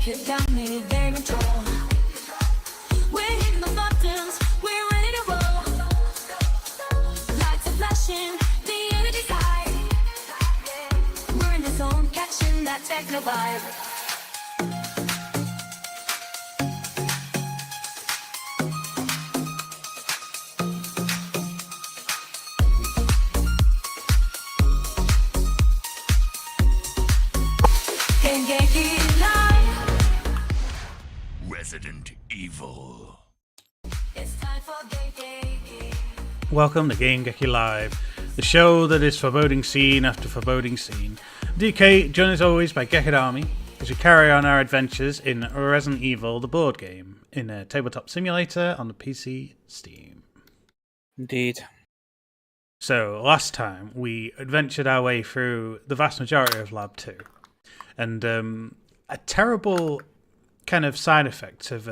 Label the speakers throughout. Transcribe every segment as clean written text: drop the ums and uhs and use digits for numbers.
Speaker 1: Gekidami, they're in control. We're hitting the buttons, we're ready to roll. Lights are flashing, the energy's high. We're in the zone, catching that techno vibe. Game-Geki live.
Speaker 2: Resident Evil.
Speaker 1: It's time for Game-Geki.
Speaker 3: Welcome to Game-Geki Live, the show that is foreboding scene after foreboding scene. DK, joined as always by Gekidami, as we carry on our adventures in Resident Evil, the board game, in a Tabletop Simulator on the PC Steam.
Speaker 4: Indeed.
Speaker 3: So, last time, we adventured our way through the vast majority of Lab 2. And a terrible kind of side effect of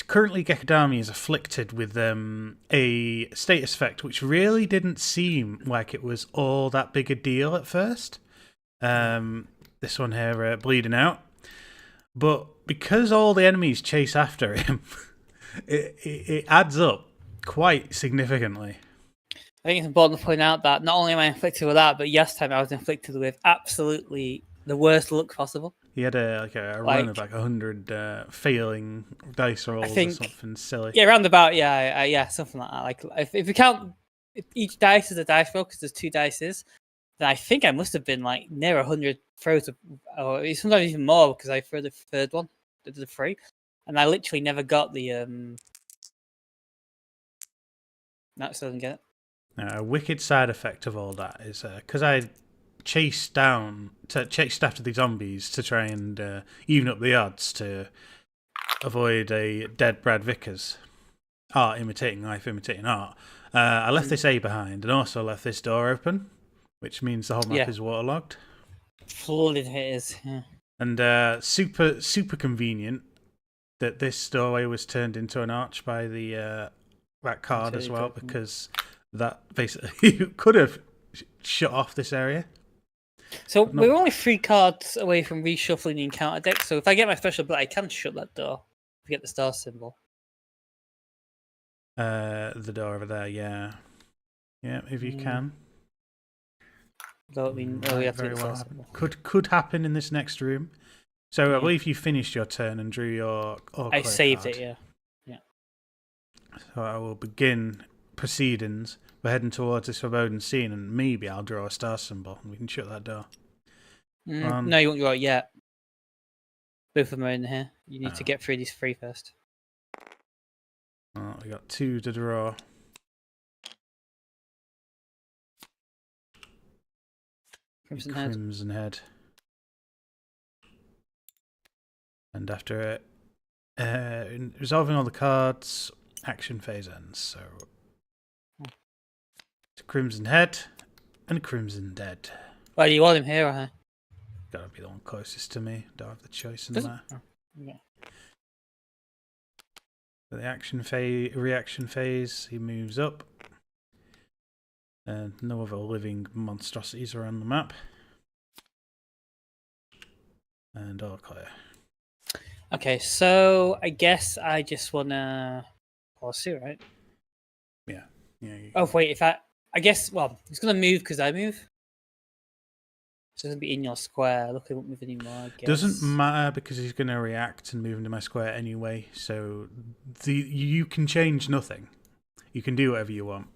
Speaker 3: currently Gekidami is afflicted with a status effect which really didn't seem like it was all that big a deal at first. This one here, bleeding out. But because all the enemies chase after him, it adds up quite significantly.
Speaker 4: I think it's important to point out that not only am I inflicted with that, but yesterday I was inflicted with absolutely the worst luck possible.
Speaker 3: He had a run of 100 failing dice rolls or something silly.
Speaker 4: Yeah, roundabout, yeah, something like that. Like if you count each dice as a dice roll, because there's 2 dices, then I think I must have been like near 100 throws, or sometimes even more, because I threw the third one, the 3, and I literally never got the. No, still didn't get it.
Speaker 3: Now, a wicked side effect of all that is because I chased after the zombies to try and even up the odds to avoid a dead Brad Vickers. Art imitating life, imitating art. I left this A behind and also left this door open, which means the whole map is waterlogged.
Speaker 4: Flooded it is, yeah.
Speaker 3: And super convenient that this doorway was turned into an arch by the that card as well, because that basically could have shut off this area.
Speaker 4: So we're only 3 cards away from reshuffling the encounter deck, so if I get my special ability, I can shut that door if I get the star symbol.
Speaker 3: The door over there, yeah. Yeah, if you can.
Speaker 4: Don't mean, we have to get the star
Speaker 3: well
Speaker 4: symbol.
Speaker 3: Could happen in this next room. So I believe you finished your turn and drew your
Speaker 4: I saved
Speaker 3: card.
Speaker 4: it, yeah.
Speaker 3: So I will begin proceedings. We're heading towards this foreboding scene, and maybe I'll draw a star symbol and we can shut that door.
Speaker 4: No, you won't draw it yet. Both of them are in here. You need to get through these 3 first.
Speaker 3: Well, we got 2 to draw.
Speaker 4: Crimson
Speaker 3: Head. And after resolving all the cards, action phase ends. So it's a Crimson Head and a Crimson Dead.
Speaker 4: Why do you want him here or here?
Speaker 3: Gotta be the one closest to me. Don't have the choice in there.
Speaker 4: Oh, yeah.
Speaker 3: For the action phase, reaction phase, he moves up. And no other living monstrosities are on the map. And all clear.
Speaker 4: Okay, so I guess I just wanna pause here, right?
Speaker 3: Yeah.
Speaker 4: Oh wait, I guess he's gonna move because I move. So it's gonna be in your square. Look, he won't move anymore. I guess.
Speaker 3: Doesn't matter because he's gonna react and move into my square anyway. So you can change nothing. You can do whatever you want.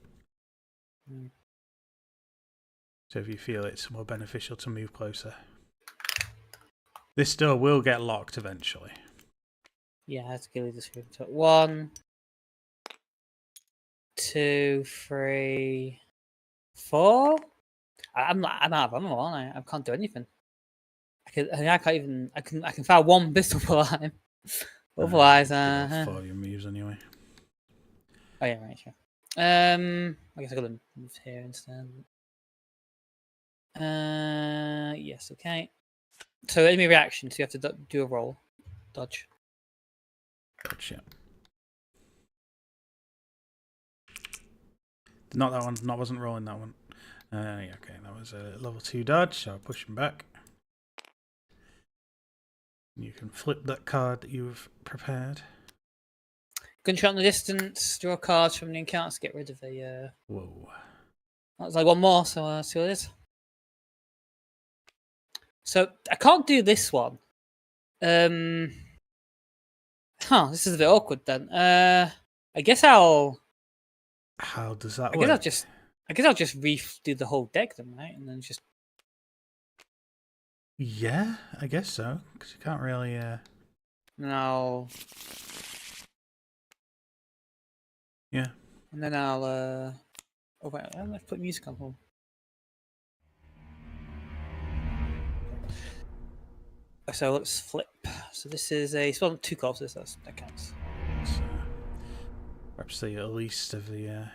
Speaker 3: So if you feel it's more beneficial to move closer. This door will get locked eventually.
Speaker 4: Yeah, I have to go this room. So 1, 2, 3, 4. I'm out of ammo, aren't I? I can't do anything. I can fire 1 pistol per time. Otherwise,
Speaker 3: 4 your moves anyway.
Speaker 4: Oh yeah, right, sure. I guess I gotta move here instead. Yes, okay. So enemy reaction, so you have to do a roll. Dodge.
Speaker 3: Gotcha. Not that one. Not wasn't rolling that one. Yeah, okay, that was a level 2 dodge, so I'll push him back. You can flip that card that you've prepared.
Speaker 4: Gunshot in the distance. Draw cards from the encounter to get rid of a.
Speaker 3: Whoa.
Speaker 4: That's like one more, so see what it is. So I can't do this one. This is a bit awkward then. I guess I'll.
Speaker 3: How does that
Speaker 4: I
Speaker 3: work?
Speaker 4: guess I'll just redo the whole deck then, right? And then just.
Speaker 3: Yeah, I guess so. Because you can't really.
Speaker 4: No.
Speaker 3: Yeah.
Speaker 4: And then I'll. Oh wait, let's put music on hold. So let's flip. So this is a. Well, 2 corpses. That counts.
Speaker 3: So, perhaps the least of the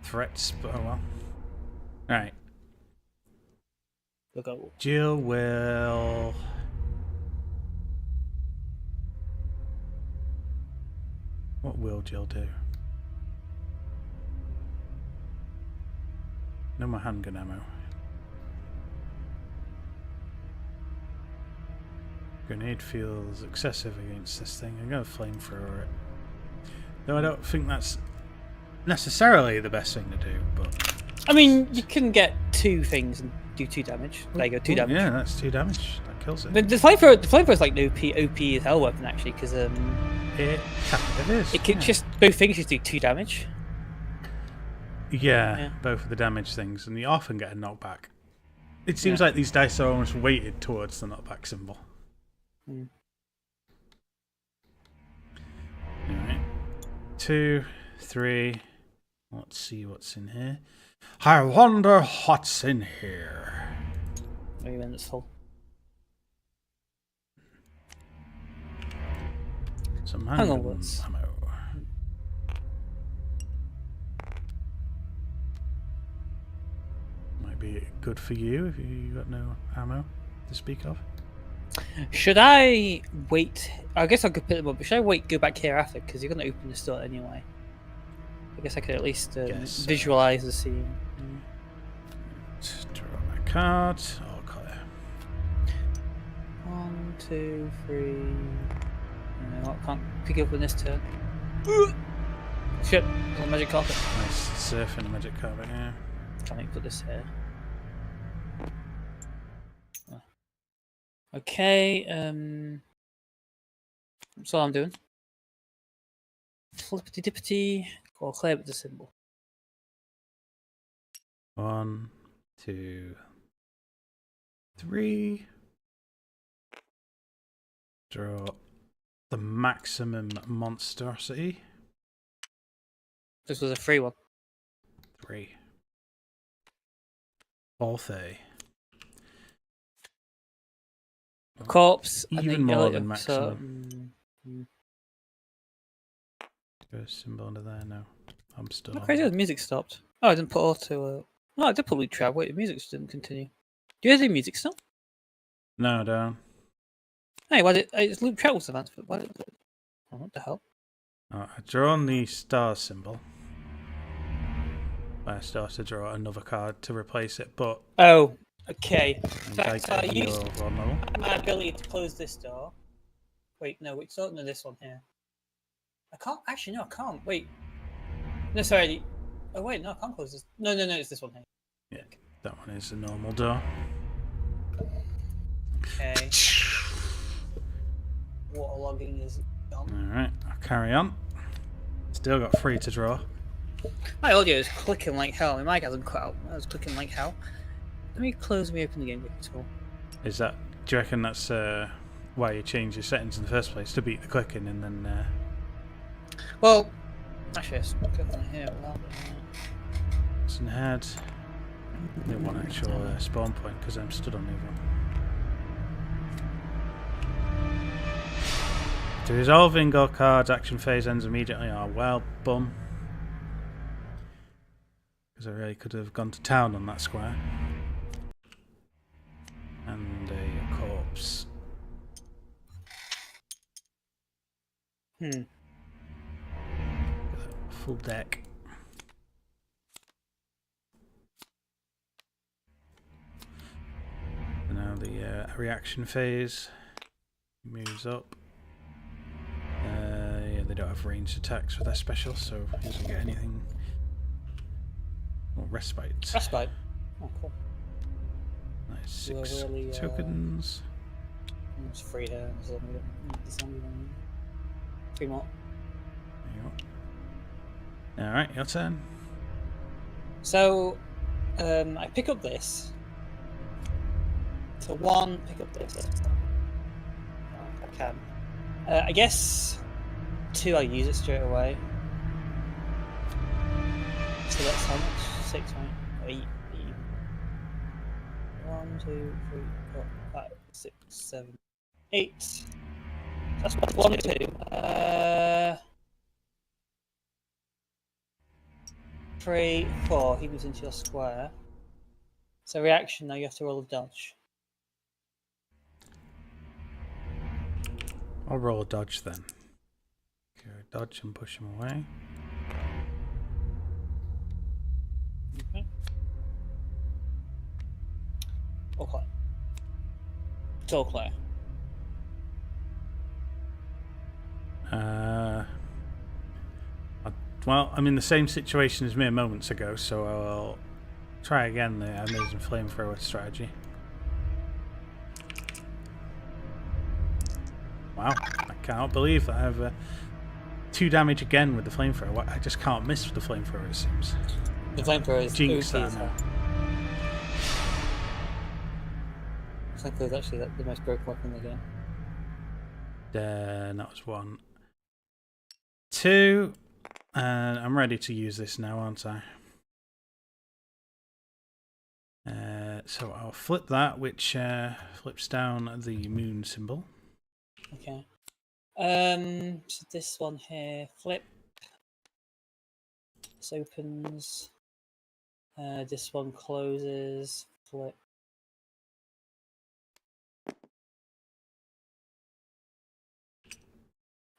Speaker 3: threats, but oh well. Alright.
Speaker 4: We'll go.
Speaker 3: Jill will. What will Jill do? No more handgun ammo. Grenade feels excessive against this thing. I'm going to flamethrower it. Though I don't think that's necessarily the best thing to do, but...
Speaker 4: I mean, you can get 2 things and do 2 damage. There you go, 2 damage.
Speaker 3: Yeah, that's 2 damage. That kills it.
Speaker 4: The flamethrower is like the OP as hell weapon actually, because
Speaker 3: It kind of is.
Speaker 4: it can just both things just do 2 damage.
Speaker 3: Yeah, both of the damage things, and you often get a knockback. It seems like these dice are almost weighted towards the knockback symbol. Alright. 2, 3. Let's see what's in here. I wonder what's in here.
Speaker 4: Maybe when it's full.
Speaker 3: Some
Speaker 4: Hang on,
Speaker 3: handgun
Speaker 4: what's...
Speaker 3: ammo. Might be good for you if you got no ammo to speak of.
Speaker 4: Should I wait? I guess I could put them up, but should I wait, go back here after? Because you're going to open the store anyway. I guess I could at least visualize the scene.
Speaker 3: Draw my card. All clear.
Speaker 4: 1, 2, 3. No, I can't pick it up in this turn. Shit, there's a magic carpet.
Speaker 3: Nice surfing a magic carpet, yeah.
Speaker 4: Trying to put this here. Okay, that's all I'm doing. Flippity dippity, or clear with the symbol.
Speaker 3: 1, 2, 3. Draw the maximum monstrosity.
Speaker 4: This was a free one.
Speaker 3: 3. All 30.
Speaker 4: Corpse.
Speaker 3: Even more than maximum.
Speaker 4: So,
Speaker 3: Go symbol under there. No, I'm still.
Speaker 4: How crazy, the music stopped. Oh, I didn't put auto. No, I did put loop trap. Wait, the music didn't continue. Do you hear the music still?
Speaker 3: No, down.
Speaker 4: Hey, why did it's loop trap was the answer? Why did it? Oh, what the hell?
Speaker 3: I've drawn the star symbol. I started to draw another card to replace it, but
Speaker 4: Oh, okay.
Speaker 3: I
Speaker 4: used
Speaker 3: one level.
Speaker 4: my ability to close this door. Wait, no, which door? No, this one here. I can't. Actually, no, I can't. Wait. No, sorry. Oh, wait, no, I can't close this. No, it's this one here.
Speaker 3: Yeah, that one is a normal door.
Speaker 4: Okay. Waterlogging is done.
Speaker 3: Alright, I'll carry on. Still got 3 to draw.
Speaker 4: My audio is clicking like hell. My mic hasn't cut out. I was clicking like hell. Let me close me open the Game-Geki tool.
Speaker 3: Is that? Do you reckon that's why you changed your settings in the first place, to beat the clicking and then?
Speaker 4: Well, actually, let's click on here.
Speaker 3: It's in the head. They want actual spawn point because I'm stood on the other one. To resolve Ingol cards, action phase ends immediately. Oh well, bum. Because I really could have gone to town on that square. And a corpse. Full deck. And now the reaction phase. He moves up. Yeah, they don't have ranged attacks with their special, so he doesn't get anything. Oh, respite.
Speaker 4: Respite. Oh, cool.
Speaker 3: Nice.
Speaker 4: You are
Speaker 3: 6
Speaker 4: really,
Speaker 3: tokens.
Speaker 4: It's free here. So three more.
Speaker 3: There you go. Alright, your turn.
Speaker 4: So, I pick up this. So one, pick up this. I can. I guess 2, I'll use it straight away. So that's how much? 6, right? 8. 1, 2, 3, 4, 5, 6, 7, 8. That's 1, 2. 3, 4. He moves into your square. So reaction, now you have to roll a dodge.
Speaker 3: I'll roll a dodge then. Go dodge and push him away.
Speaker 4: Okay. Okay. It's all clear.
Speaker 3: Well, I'm in the same situation as mere moments ago, so I'll try again the amazing flamethrower strategy. Wow, I cannot believe that I have 2 damage again with the flamethrower. I just can't miss with the flamethrower, it seems.
Speaker 4: The flamethrower is
Speaker 3: Jinx
Speaker 4: OP
Speaker 3: that
Speaker 4: as
Speaker 3: now.
Speaker 4: hell. Flamethrower is actually the most broken weapon in the game.
Speaker 3: That was 1. 2. And I'm ready to use this now, aren't I? So I'll flip that, which flips down the moon symbol.
Speaker 4: Okay. So this one here, flip. This opens. This one closes. Flip.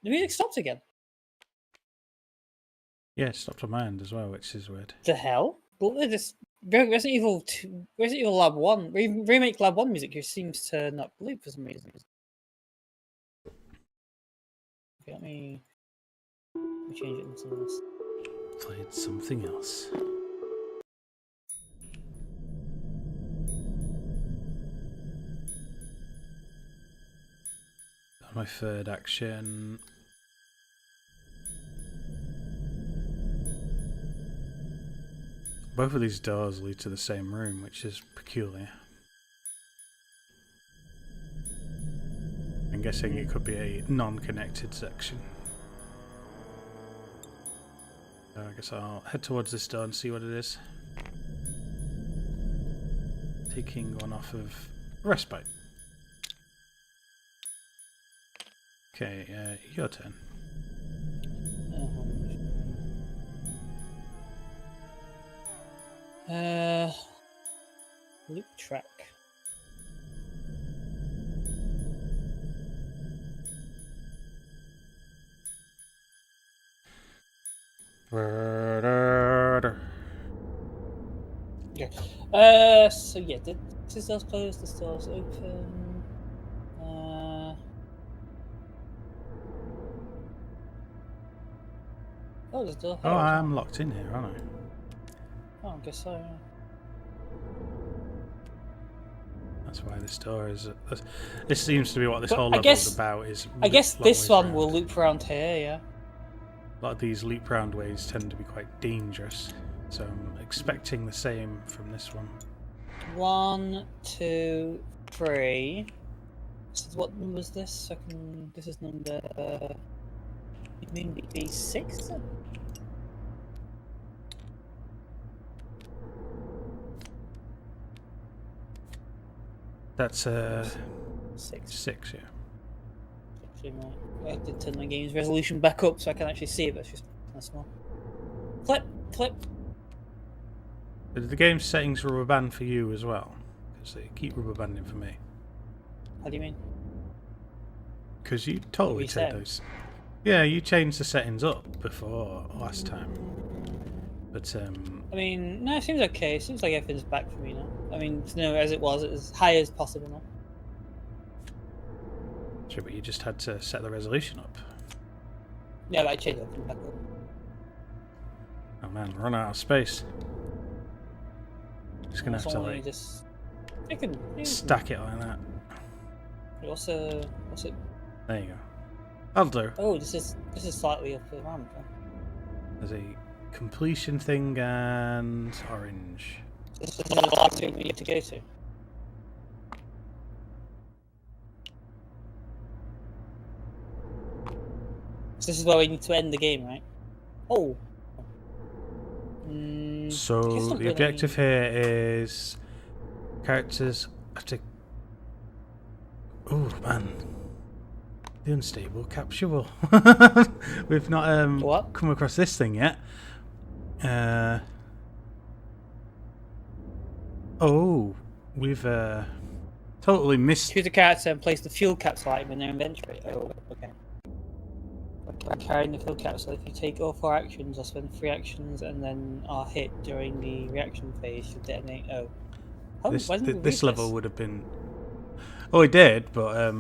Speaker 4: The music stopped again.
Speaker 3: Yeah, it stopped on my end as well, which is weird.
Speaker 4: The hell? Well, this Resident Evil 2, Resident Evil Lab 1, remake Lab 1 music just seems to not loop for some reason. Okay, let me change it into something else.
Speaker 3: Played something else. My third action. Both of these doors lead to the same room, which is peculiar. I'm guessing it could be a non-connected section. So I guess I'll head towards this door and see what it is. Taking one off of respite. Okay, your turn.
Speaker 4: Loop track. Yeah. So yeah, this door's closed. This door's open. Oh, there's a door here.
Speaker 3: Oh,
Speaker 4: as well.
Speaker 3: I'm locked in here, aren't I?
Speaker 4: Oh, I guess so. Yeah.
Speaker 3: That's why this door is. This seems to be what this
Speaker 4: But
Speaker 3: whole
Speaker 4: I
Speaker 3: level
Speaker 4: guess-
Speaker 3: is about. Is
Speaker 4: I guess
Speaker 3: long
Speaker 4: this
Speaker 3: ways
Speaker 4: one
Speaker 3: around.
Speaker 4: will loop around here. Yeah.
Speaker 3: A lot of these loop round ways tend to be quite dangerous, so I'm expecting the same from this one.
Speaker 4: 1, 2, 3. So what number is this? This is number. You mean B6?
Speaker 3: That's
Speaker 4: 6.
Speaker 3: 6, yeah.
Speaker 4: Actually, I have to turn my game's resolution back up so I can actually see it, but it's just kind of small. Flip, flip.
Speaker 3: Did the game settings rubber band for you as well? Because they keep rubber banding for me.
Speaker 4: How do you mean?
Speaker 3: Because you totally
Speaker 4: Reset?
Speaker 3: take those. Yeah, you changed the settings up before last time. But
Speaker 4: I mean, no, it seems okay. It seems like everything's back for me now. I mean, no, as it was as high as possible now.
Speaker 3: Sure, but you just had to set the resolution up.
Speaker 4: Yeah, but I changed it back up.
Speaker 3: Oh man, run out of space. Just gonna have to
Speaker 4: Someone
Speaker 3: like
Speaker 4: just. I can.
Speaker 3: stack it like that.
Speaker 4: What's it?
Speaker 3: There you go. That'll do.
Speaker 4: Oh, this is slightly up the ramp. Huh?
Speaker 3: There's a completion thing and orange.
Speaker 4: This is the last thing we need to go to. So this is where we need to end the game, right? Oh.
Speaker 3: So the objective here is characters have to. Oh man, the unstable capsule. We've not
Speaker 4: What?
Speaker 3: come across this thing yet. Oh, we've totally missed.
Speaker 4: Choose a character and place the fuel capsule item in their inventory. Oh, okay. By carrying the fuel capsule, if you take all 4 actions or spend 3 actions and then are hit during the reaction phase, you detonate. Oh,
Speaker 3: This
Speaker 4: why didn't we
Speaker 3: this
Speaker 4: read
Speaker 3: level would have been. Oh, it did, but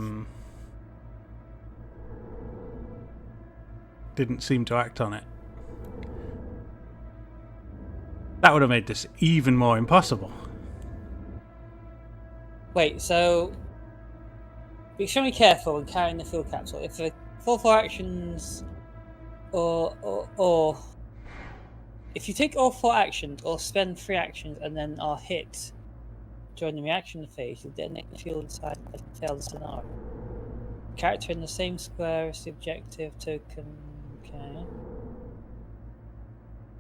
Speaker 3: didn't seem to act on it. That would have made this even more impossible.
Speaker 4: Wait, so be extremely careful when carrying the fuel capsule. If the full 4 actions, or if you take all 4 actions or spend 3 actions and then are hit during the reaction phase, you detonate the fuel inside the detailed scenario. Character in the same square as the objective token. Okay.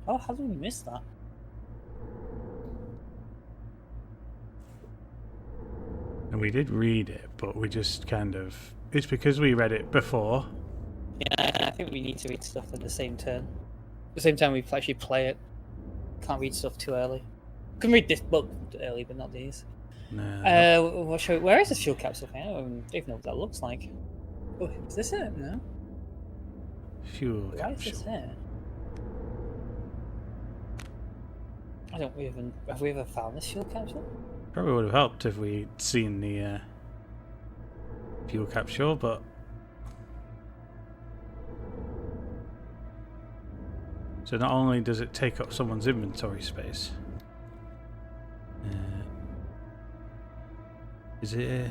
Speaker 4: Oh, how did we miss that?
Speaker 3: And we did read it, but we just kind of. It's because we read it before.
Speaker 4: Yeah, I think we need to read stuff at the same turn. At the same time, we actually play it. Can't read stuff too early. Can read this book early, but not these.
Speaker 3: No.
Speaker 4: Where is this fuel capsule thing? I don't even know what that looks like. Oh, is this it? No.
Speaker 3: Fuel
Speaker 4: Why is this
Speaker 3: capsule.
Speaker 4: it? I don't even. Have we ever found this fuel capsule?
Speaker 3: Probably would have helped if we'd seen the fuel capsule, but. So not only does it take up someone's inventory space, is it?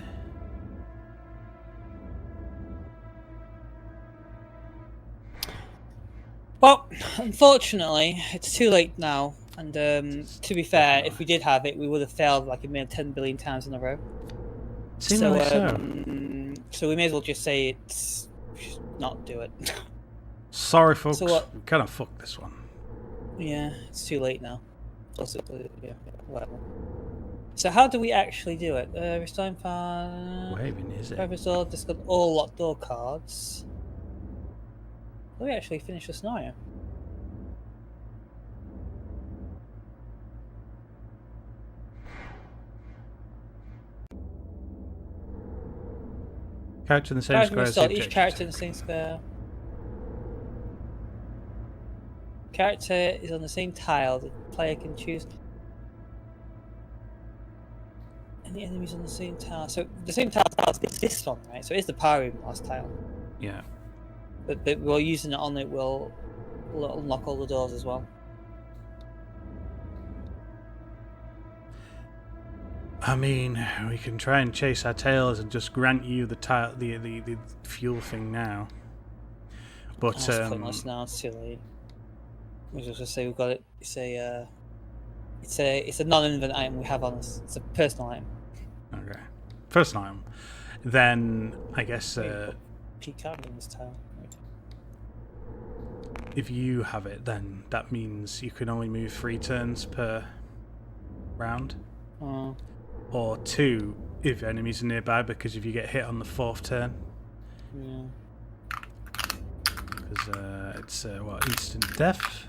Speaker 4: Well, unfortunately, it's too late now. And to be fair, if we did have it, we would have failed like a million 10 billion times in a row.
Speaker 3: Seemingly
Speaker 4: So we may as well just say it's not do it.
Speaker 3: Sorry, folks.
Speaker 4: So what?
Speaker 3: We kind of fucked this one.
Speaker 4: Yeah, it's too late now. Also, yeah, whatever. So how do we actually do it? Restoring file.
Speaker 3: Where even is it?
Speaker 4: Resolve, discard all locked door cards. How do we actually finish the scenario?
Speaker 3: Character in the same square as the
Speaker 4: Each
Speaker 3: objective.
Speaker 4: character in the same square. Character is on the same tile. The player can choose any enemies on the same tile. So the same tile is this one, right? So it's the power room last tile.
Speaker 3: Yeah.
Speaker 4: But while using it on it, will unlock all the doors as well.
Speaker 3: I mean, we can try and chase our tails and just grant you the the fuel thing now. But
Speaker 4: That's pointless now. It's too late. We just say we've got it. It's a non-invent item we have on us. It's a personal item.
Speaker 3: okay, personal item. Then I guess
Speaker 4: Peak out in this tile.
Speaker 3: if you have it, then that means you can only move 3 turns per round,
Speaker 4: Oh.
Speaker 3: or 2 if enemies are nearby. Because if you get hit on the 4th turn,
Speaker 4: Yeah.
Speaker 3: because it's what, instant death.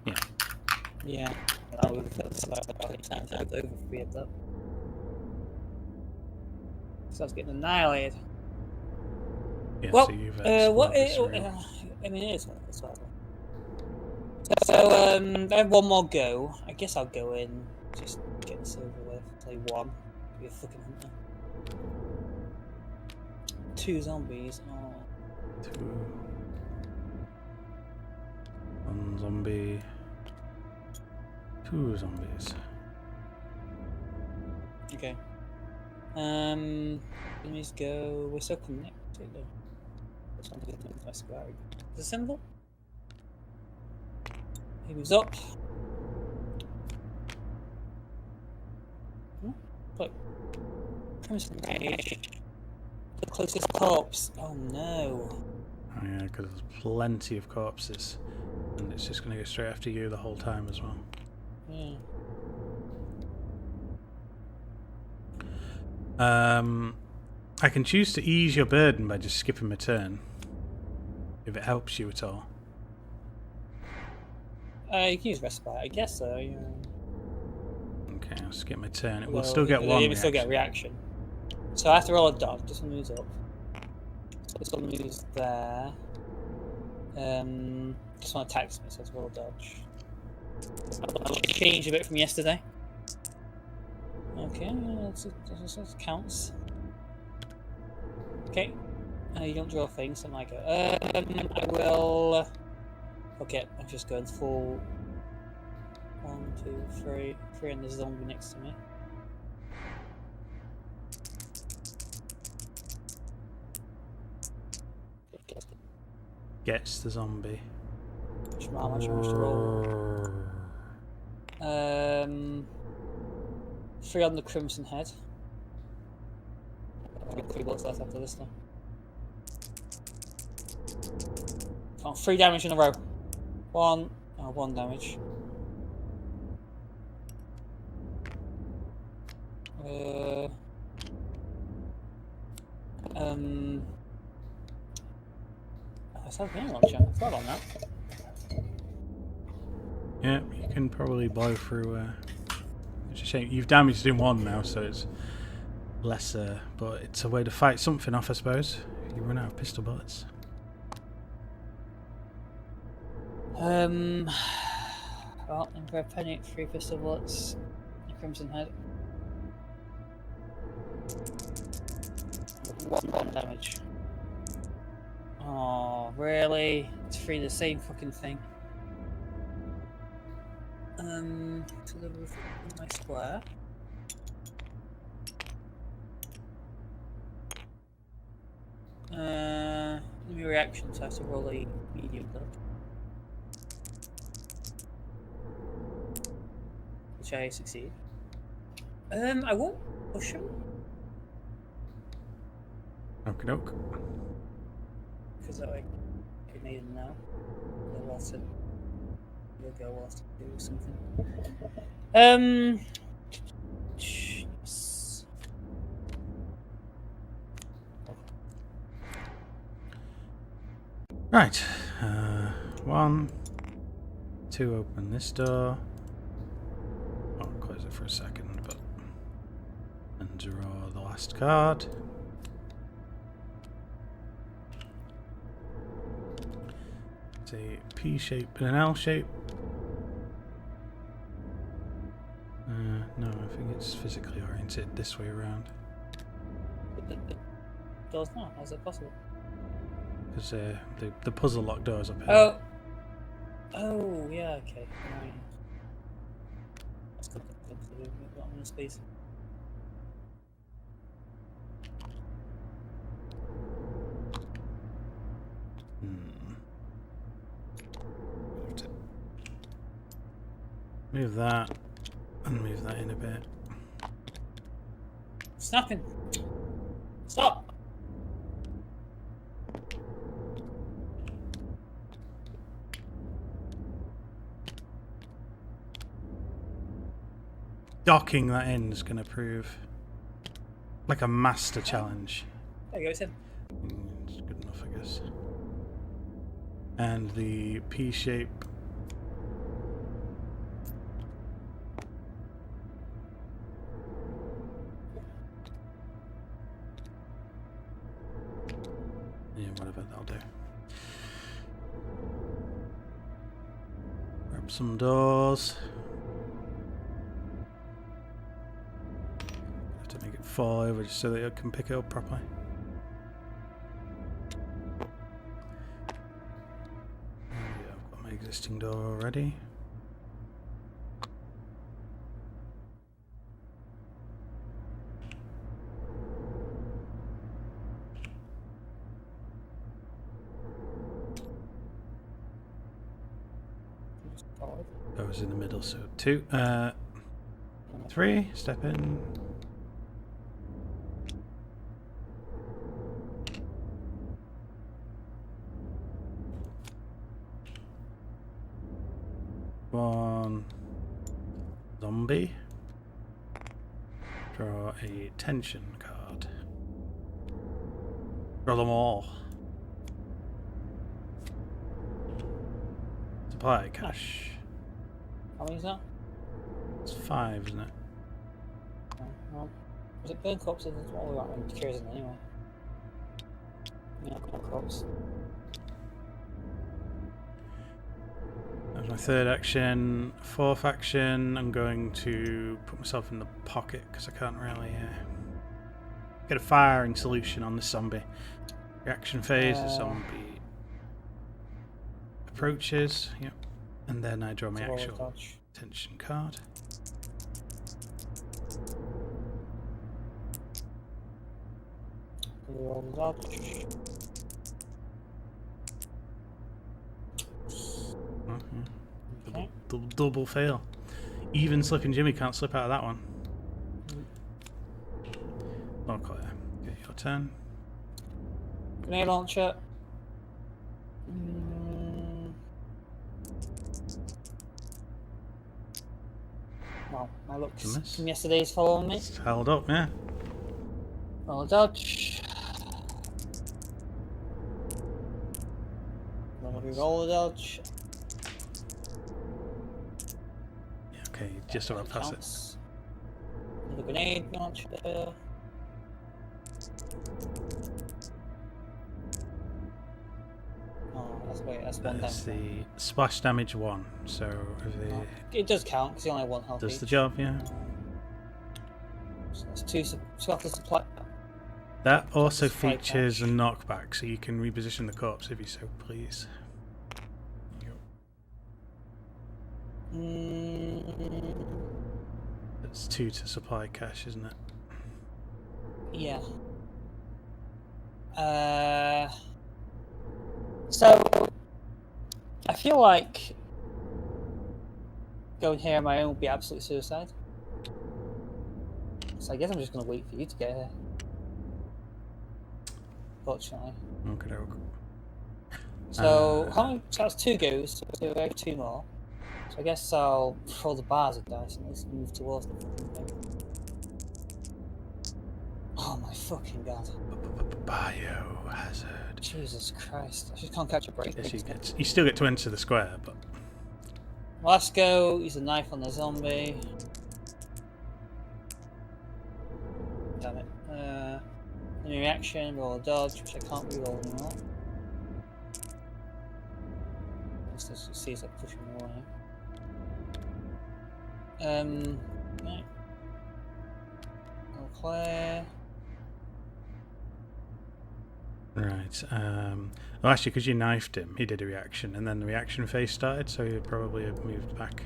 Speaker 3: Yeah.
Speaker 4: Yeah. I would have about times I've over 3 of that. So I was getting annihilated.
Speaker 3: Yeah.
Speaker 4: Well,
Speaker 3: so you've
Speaker 4: what?
Speaker 3: explored this room.
Speaker 4: I mean, it is as well. So I have one more go. I guess I'll go in. Just get this over with. Play 1. Be a fucking hunter. 2 zombies. Oh.
Speaker 3: 2. 1 zombie. 2 zombies.
Speaker 4: Okay. Let me just go. We're so connected. This one's getting into my square. Is it simple? He moves up. Look. Crimson Rage. The closest corpse. Oh no.
Speaker 3: Oh yeah, because there's plenty of corpses. And it's just going to go straight after you the whole time as well.
Speaker 4: Yeah.
Speaker 3: I can choose to ease your burden by just skipping my turn. If it helps you at all.
Speaker 4: You can use respite, I guess so. Yeah.
Speaker 3: Okay, I'll skip my turn. It will
Speaker 4: Although
Speaker 3: still get one.
Speaker 4: You still get a reaction. So I have to roll a dodge. This one moves up. So this one moves there. This one attacks me, so let's roll a dodge. I'll change a bit from yesterday. Okay, that counts. Okay, you don't draw things, so I go. I will. Okay, I'm just going full. 1, 2, 3, and there's a zombie next to me.
Speaker 3: Gets the zombie.
Speaker 4: How much to roll? 3 on the crimson head. 3 bullets left after this now. Oh, 3 damage in a row. 1 damage. I still have a launcher. I forgot on that.
Speaker 3: Yeah, you can probably blow through. It's a shame you've damaged in 1 now, so it's lesser. But it's a way to fight something off, I suppose. You run out of pistol bullets.
Speaker 4: Well, I'm going to penetrate 3 pistol bullets. The crimson head. 1 damage. Oh, really? It's 3 the same fucking thing. To the roof of my square. New reaction, so I have to roll a medium dodge. Which I succeed. I won't push him.
Speaker 3: Okie doke.
Speaker 4: Because I need him now. They'll have to go whilst I do something. Yes.
Speaker 3: Right. 1, 2, open this door. I'll close it for a second, but. And draw the last card. It's a P shape and an L shape. No, I think it's physically oriented this way around.
Speaker 4: But the door's not. How's that possible?
Speaker 3: Because the puzzle lock doors up here.
Speaker 4: Oh. Oh, yeah, okay. Right. That's good. Got on this piece.
Speaker 3: Move that and move that in a bit.
Speaker 4: Snapping. Stop.
Speaker 3: Docking that in is going to prove like a master challenge.
Speaker 4: There you go, it's in.
Speaker 3: It's good enough, I guess. And the P shape. Yeah, whatever, that'll do. Grab some doors. fall over just so that it can pick it up properly. Yeah, I've got my existing door already. I was in the middle, so 2, 3, step in. One zombie. Draw a tension card. Draw them all. Supply cash.
Speaker 4: How many is that?
Speaker 3: It's 5, isn't it?
Speaker 4: Oh, well, was it burn corpses as well? That one cures it anyway. Yeah, burn corpse.
Speaker 3: That was my 3rd action. 4th action, I'm going to put myself in the pocket because I can't really get a firing solution on this zombie. Reaction phase, the zombie approaches. Yep. And then I draw my actual tension card.
Speaker 4: Roll dodge. Okay.
Speaker 3: Double fail. Even Slipping Jimmy can't slip out of that one. Oh, clear. Okay, your turn.
Speaker 4: Grenade launcher. Well, my looks from yesterday's following me.
Speaker 3: It's held up, yeah.
Speaker 4: Roll dodge. Roll dodge.
Speaker 3: Yeah, okay, just about pass it.
Speaker 4: The grenade launcher. Oh, that's one down.
Speaker 3: That's the splash damage 1. So if
Speaker 4: It does count because you only have 1 health.
Speaker 3: does
Speaker 4: each.
Speaker 3: the job, yeah.
Speaker 4: So that's 2 supply.
Speaker 3: That also
Speaker 4: Just five
Speaker 3: features a
Speaker 4: patch.
Speaker 3: knockback, so you can reposition the corpse if you so please. It's 2 to supply cash, isn't it?
Speaker 4: Yeah. So I feel like going here on my own would be absolute suicide. So I guess I'm just going to wait for you to get here. Fortunately.
Speaker 3: Okay,
Speaker 4: So how many? So that's 2 goes. So I have 2 more. So I guess I'll throw the bars of dice and let's move towards the fucking thing. Oh my fucking god!
Speaker 3: Biohazard.
Speaker 4: Jesus Christ! I just can't catch a break.
Speaker 3: Yes, you still get to enter the square, but
Speaker 4: Let's go. Use a knife on the zombie. Damn it. Any reaction, roll a dodge, which I can't re-roll anymore. This seems like pushing me away. Right. All clear.
Speaker 3: right. Well, actually, because you knifed him, he did a reaction, and then the reaction phase started, so he'd probably have moved back.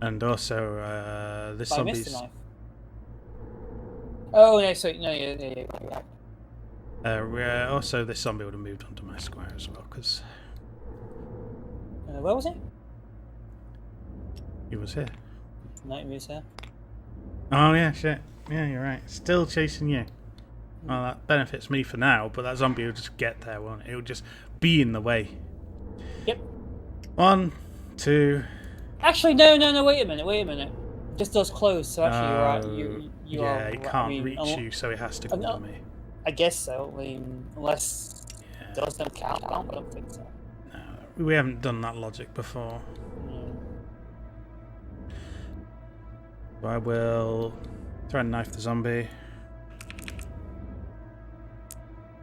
Speaker 3: And also, this
Speaker 4: But I missed
Speaker 3: zombie's.
Speaker 4: the knife. Oh yeah, so no, yeah.
Speaker 3: Also, this zombie would have moved onto my square as well, because
Speaker 4: Where was it?
Speaker 3: he was here.
Speaker 4: No, he was here.
Speaker 3: Oh yeah, shit. Yeah, you're right. Still chasing you. Well, that benefits me for now, but that zombie will just get there, won't it? It will just be in the way.
Speaker 4: Yep.
Speaker 3: 1, 2.
Speaker 4: Actually, no. Wait a minute. Just does close, so actually you are.
Speaker 3: Yeah, he can't reach you, so he has to come to me.
Speaker 4: I guess so. I mean, unless doors don't count, I don't think so.
Speaker 3: No, we haven't done that logic before. So I will try and knife the zombie.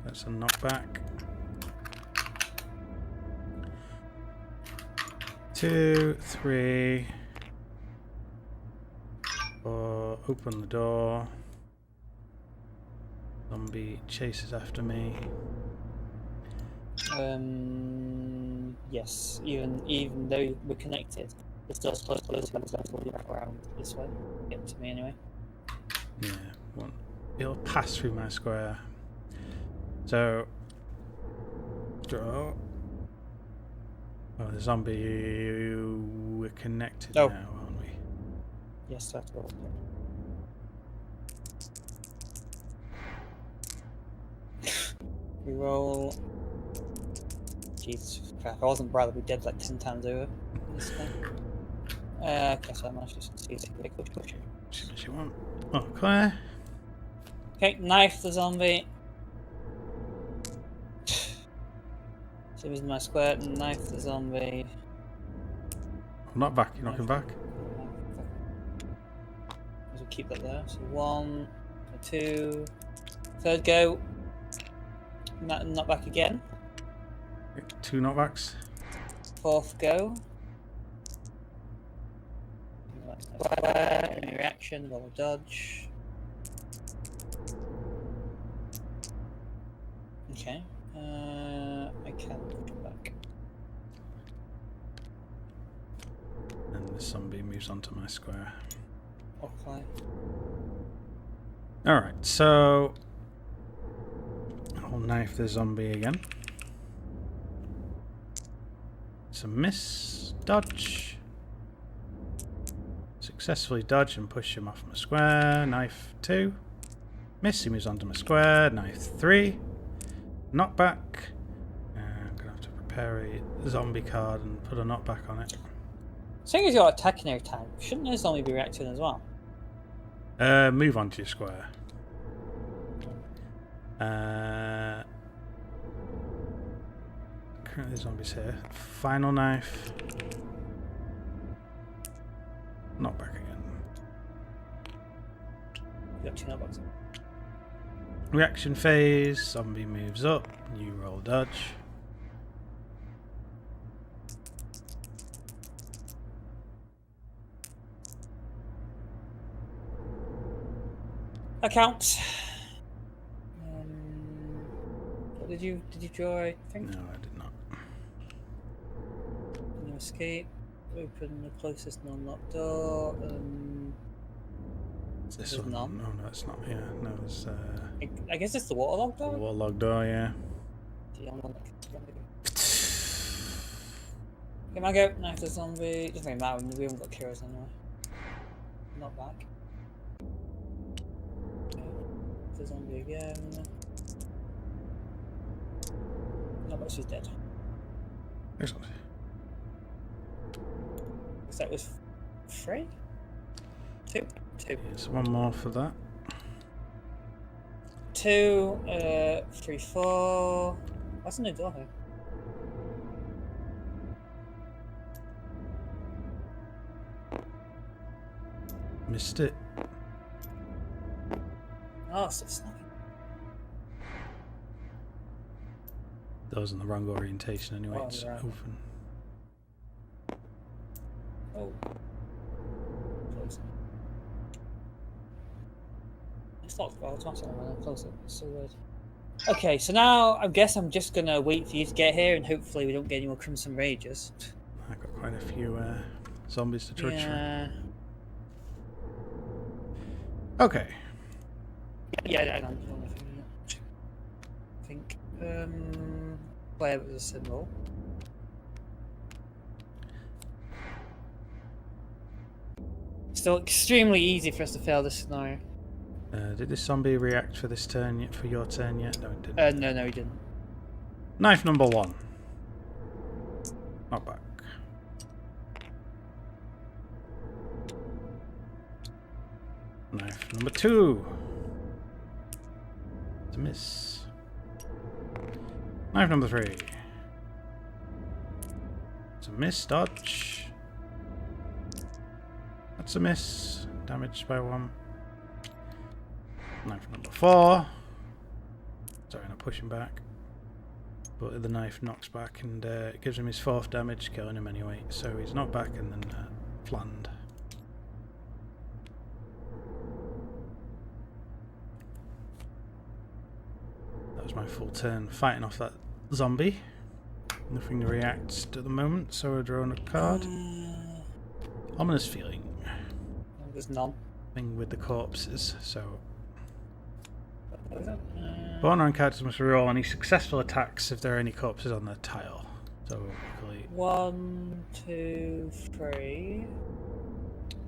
Speaker 3: That's a knockback. 2, 3. Or open the door. Zombie chases after me.
Speaker 4: Yes. Even though we're connected, it's still close around this way. Get to me anyway.
Speaker 3: Yeah, it'll pass through my square. So, draw. Oh, the zombie. We're connected
Speaker 4: Oh.
Speaker 3: now, aren't we?
Speaker 4: Yes, that's all. Reroll. Jesus crap! I wasn't Brad. I'd be dead like 10 times over. This thing. Okay, so I managed to succeed. Push.
Speaker 3: See what you want. Oh, Claire.
Speaker 4: Okay, knife the zombie. So he's in my square. Knife the zombie.
Speaker 3: I'm not back. You're knocking back.
Speaker 4: So keep that there. So 1, 2, third go. Not back again.
Speaker 3: 2 knockbacks.
Speaker 4: Fourth go. Any reaction, roll a dodge. Okay. I can push back.
Speaker 3: And the zombie moves onto my square.
Speaker 4: Okay.
Speaker 3: Alright, so I'll knife the zombie again. It's a miss. Dodge. Successfully dodge and push him off my square. Knife 2. Miss, he moves onto my square. Knife 3. Knockback. I'm going to have to prepare a zombie card and put a knockback on it.
Speaker 4: Seeing as you're attacking every time, shouldn't this zombie be reacting as well?
Speaker 3: Move onto your square. Currently the zombies here. Final knife. Knockback again.
Speaker 4: You got 2 knockbacks.
Speaker 3: Reaction phase. Zombie moves up. You roll dodge.
Speaker 4: That counts. What did you draw? I think.
Speaker 3: No, I did not.
Speaker 4: No escape. Open the closest non-locked door.
Speaker 3: This
Speaker 4: there's
Speaker 3: one?
Speaker 4: none.
Speaker 3: No, it's not. Yeah, no, it's
Speaker 4: I guess it's the waterlogged
Speaker 3: the
Speaker 4: door.
Speaker 3: wall-locked door. Yeah.
Speaker 4: Okay, my go. Knife the zombie. Doesn't really matter. We haven't got cures anyway. Not back. The zombie again. No, but she's dead.
Speaker 3: Excellent.
Speaker 4: So that was 3? 2.
Speaker 3: Here's one more for that.
Speaker 4: 2, 3, 4. What's the new door here?
Speaker 3: Missed it.
Speaker 4: Oh, it's snapping.
Speaker 3: Those in the wrong orientation anyway.
Speaker 4: Oh,
Speaker 3: It's
Speaker 4: you're right.
Speaker 3: open.
Speaker 4: Oh. Close. It's not automatic when I close it. It's so weird. Okay, so now I guess I'm just gonna wait for you to get here and hopefully we don't get any more Crimson Rages.
Speaker 3: I've got quite a few zombies to trudge
Speaker 4: Yeah.
Speaker 3: through. Okay.
Speaker 4: Yeah, I don't know. I think. Play with a symbol. Still extremely easy for us to fail this scenario.
Speaker 3: Did this zombie react for this turn yet? For your turn yet? No, it didn't.
Speaker 4: No, he didn't.
Speaker 3: Knife number 1. Not back. Knife number 2. It's a miss. Knife number 3. It's a miss. Dodge. That's a miss. Damaged by 1. Knife number 4. Sorry, I'm pushing back. But the knife knocks back and it gives him his 4th damage, killing him anyway. So he's knocked back and then flattened. That's my full turn fighting off that zombie. Nothing to react at the moment, so we're drawing a card. Ominous feeling.
Speaker 4: There's none.
Speaker 3: Thing with the corpses, so. Born-on characters must roll any successful attacks if there are any corpses on their tile. So, luckily.
Speaker 4: 1, 2, 3.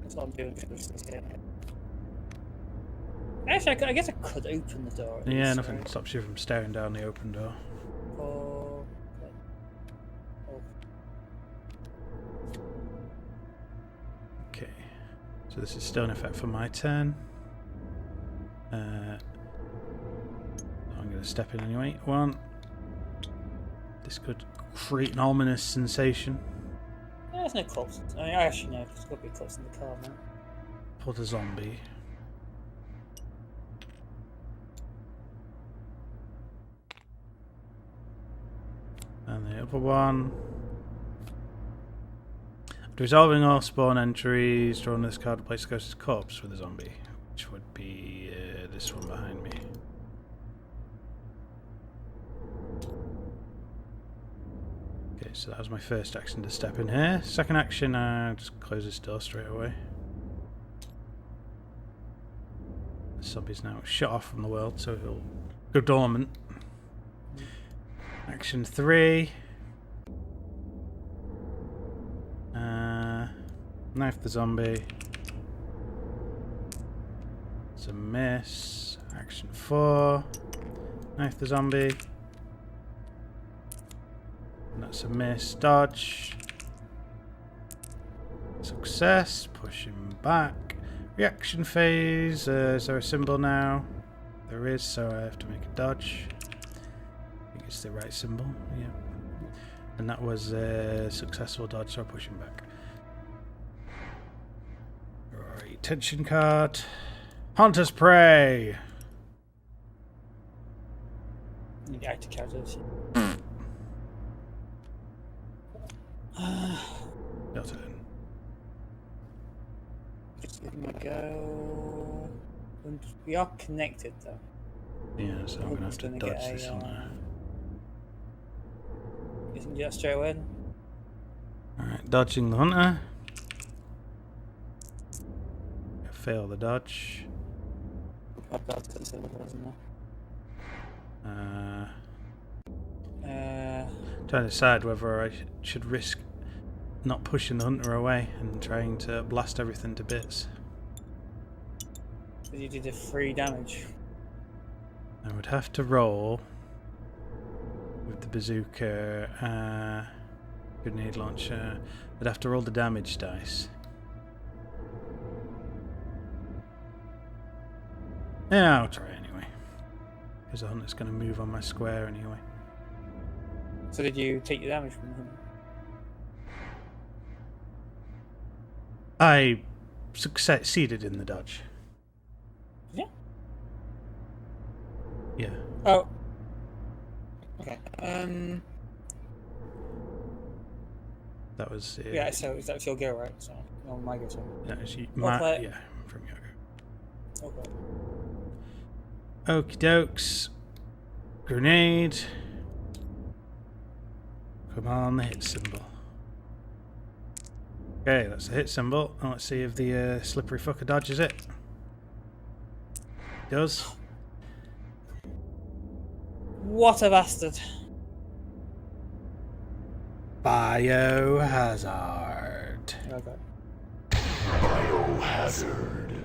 Speaker 4: That's what I'm doing for this here. Actually, I guess I could open the door.
Speaker 3: Yeah, nothing stops you from staring down the open door.
Speaker 4: 4.
Speaker 3: Okay, so this is still in effect for my turn. I'm going to step in anyway. 1. This could create an ominous sensation.
Speaker 4: Yeah, there's no corpses. I mean, I actually know there's got to be a corpse in the car now.
Speaker 3: Pull the zombie. And the other one. After resolving all spawn entries, drawing this card to place a ghost's corpse with a zombie, which would be this one behind me. Okay, so that was my first action to step in here. Second action, just close this door straight away. The zombie's now shut off from the world, so he'll go dormant. Action 3. Knife the zombie. It's a miss. Action 4. Knife the zombie. And that's a miss. Dodge. Success. Push him back. Reaction phase. Is there a symbol now? There is, so I have to make a dodge. I think it's the right symbol. Yeah. And that was a successful dodge, so I push him back. Right, tension card. Hunter's Prey.
Speaker 4: You get active characters.
Speaker 3: Your turn.
Speaker 4: Just give me a go. We are connected though.
Speaker 3: Yeah, so I'm going to have to
Speaker 4: Gonna
Speaker 3: dodge
Speaker 4: get
Speaker 3: this one.
Speaker 4: You can do that straight away.
Speaker 3: Alright, dodging the hunter. Fail the dodge.
Speaker 4: I've got to consider it, isn't there?
Speaker 3: Trying to decide whether I should risk not pushing the hunter away and trying to blast everything to bits.
Speaker 4: Did you do the 3 damage?
Speaker 3: I would have to roll with the bazooka, grenade launcher. I'd have to roll the damage dice. Yeah, I'll try anyway. Because the hunter's going to move on my square anyway.
Speaker 4: So did you take your damage from him?
Speaker 3: I succeeded in the dodge.
Speaker 4: Yeah.
Speaker 3: Yeah.
Speaker 4: Oh. Okay.
Speaker 3: That was.
Speaker 4: Yeah. So that's your go, right? So my go.
Speaker 3: That was
Speaker 4: Okay.
Speaker 3: yeah, from your go.
Speaker 4: Okay.
Speaker 3: Okie dokes. Grenade. Come on, the hit symbol. Okay, that's the hit symbol. And let's see if the slippery fucker dodges it. Does.
Speaker 4: What a bastard!
Speaker 3: Biohazard.
Speaker 4: Okay.
Speaker 2: Biohazard.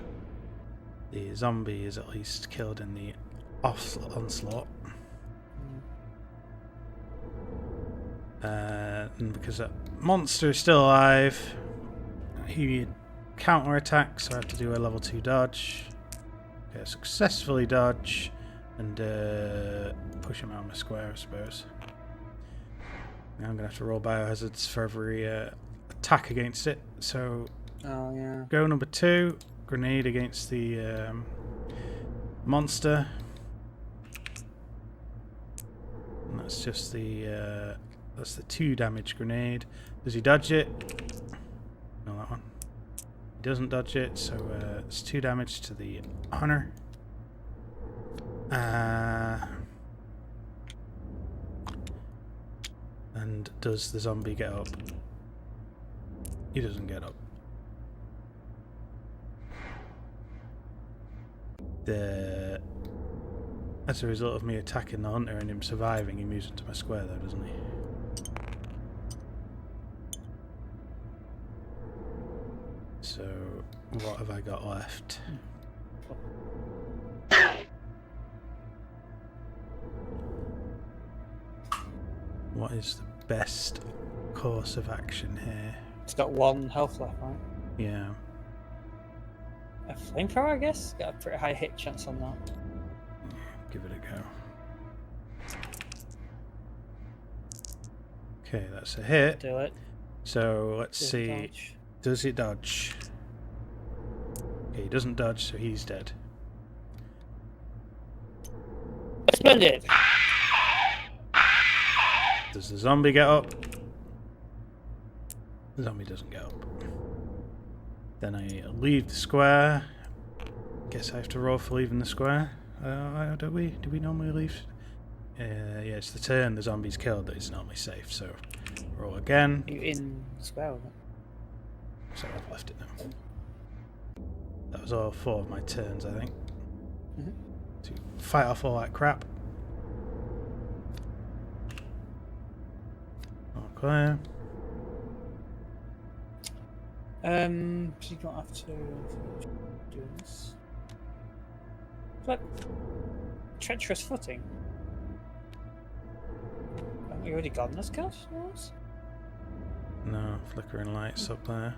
Speaker 3: The zombie is at least killed in the onslaught. And because that monster is still alive, he counter-attacks, so I have to do a level 2 dodge. Okay, successfully dodge, and push him out of my square, I suppose. Now I'm going to have to roll biohazards for every attack against it. So,
Speaker 4: Oh yeah.
Speaker 3: go number 2, grenade against the monster. And that's just the 2 damage grenade. Does he dodge it? No, that one. He doesn't dodge it, so it's 2 damage to the hunter. And does the zombie get up? He doesn't get up. As a result of me attacking the hunter and him surviving, he moves into my square though, doesn't he? So, what have I got left? What is the best course of action here?
Speaker 4: It's got 1 health left, right?
Speaker 3: Yeah.
Speaker 4: A flamethrower, I guess? Got a pretty high hit chance on that.
Speaker 3: Give it a go. Okay, that's a hit.
Speaker 4: Do it.
Speaker 3: So let's
Speaker 4: Do it,
Speaker 3: see.
Speaker 4: dodge.
Speaker 3: Does it dodge? Okay, he doesn't dodge, so he's dead.
Speaker 4: Splendid!
Speaker 3: Does the zombie get up? The zombie doesn't get up. Then I leave the square. Guess I have to roll for leaving the square. Do we? Do we normally leave? Yeah, it's the turn the zombie's killed that is normally safe, so roll again.
Speaker 4: Are you in the square with it?
Speaker 3: So I've left it now. That was all 4 of my turns, I think.
Speaker 4: Mhm.
Speaker 3: To fight off all that crap. All clear.
Speaker 4: So you don't have to do this. But treacherous footing. Haven't we already gone this card?
Speaker 3: No, flickering lights up there.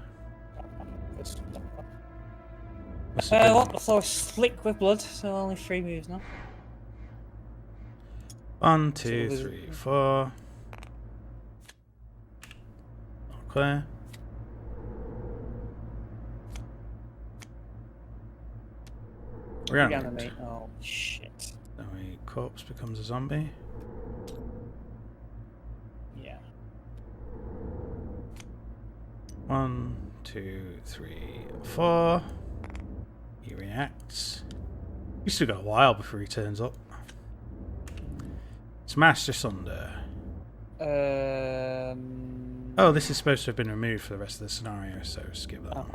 Speaker 3: Must have
Speaker 4: Well,
Speaker 3: been
Speaker 4: the floor is slick with blood, so only 3 moves now.
Speaker 3: 1, 2,
Speaker 4: So
Speaker 3: 3, 4. All clear. Reanimate.
Speaker 4: Reanimate. Oh shit.
Speaker 3: Now a corpse becomes a zombie.
Speaker 4: Yeah.
Speaker 3: 1, 2, 3, 4. He reacts. He's still got a while before he turns up. Smash asunder. Oh, this is supposed to have been removed for the rest of the scenario, so skip that.
Speaker 4: Oh.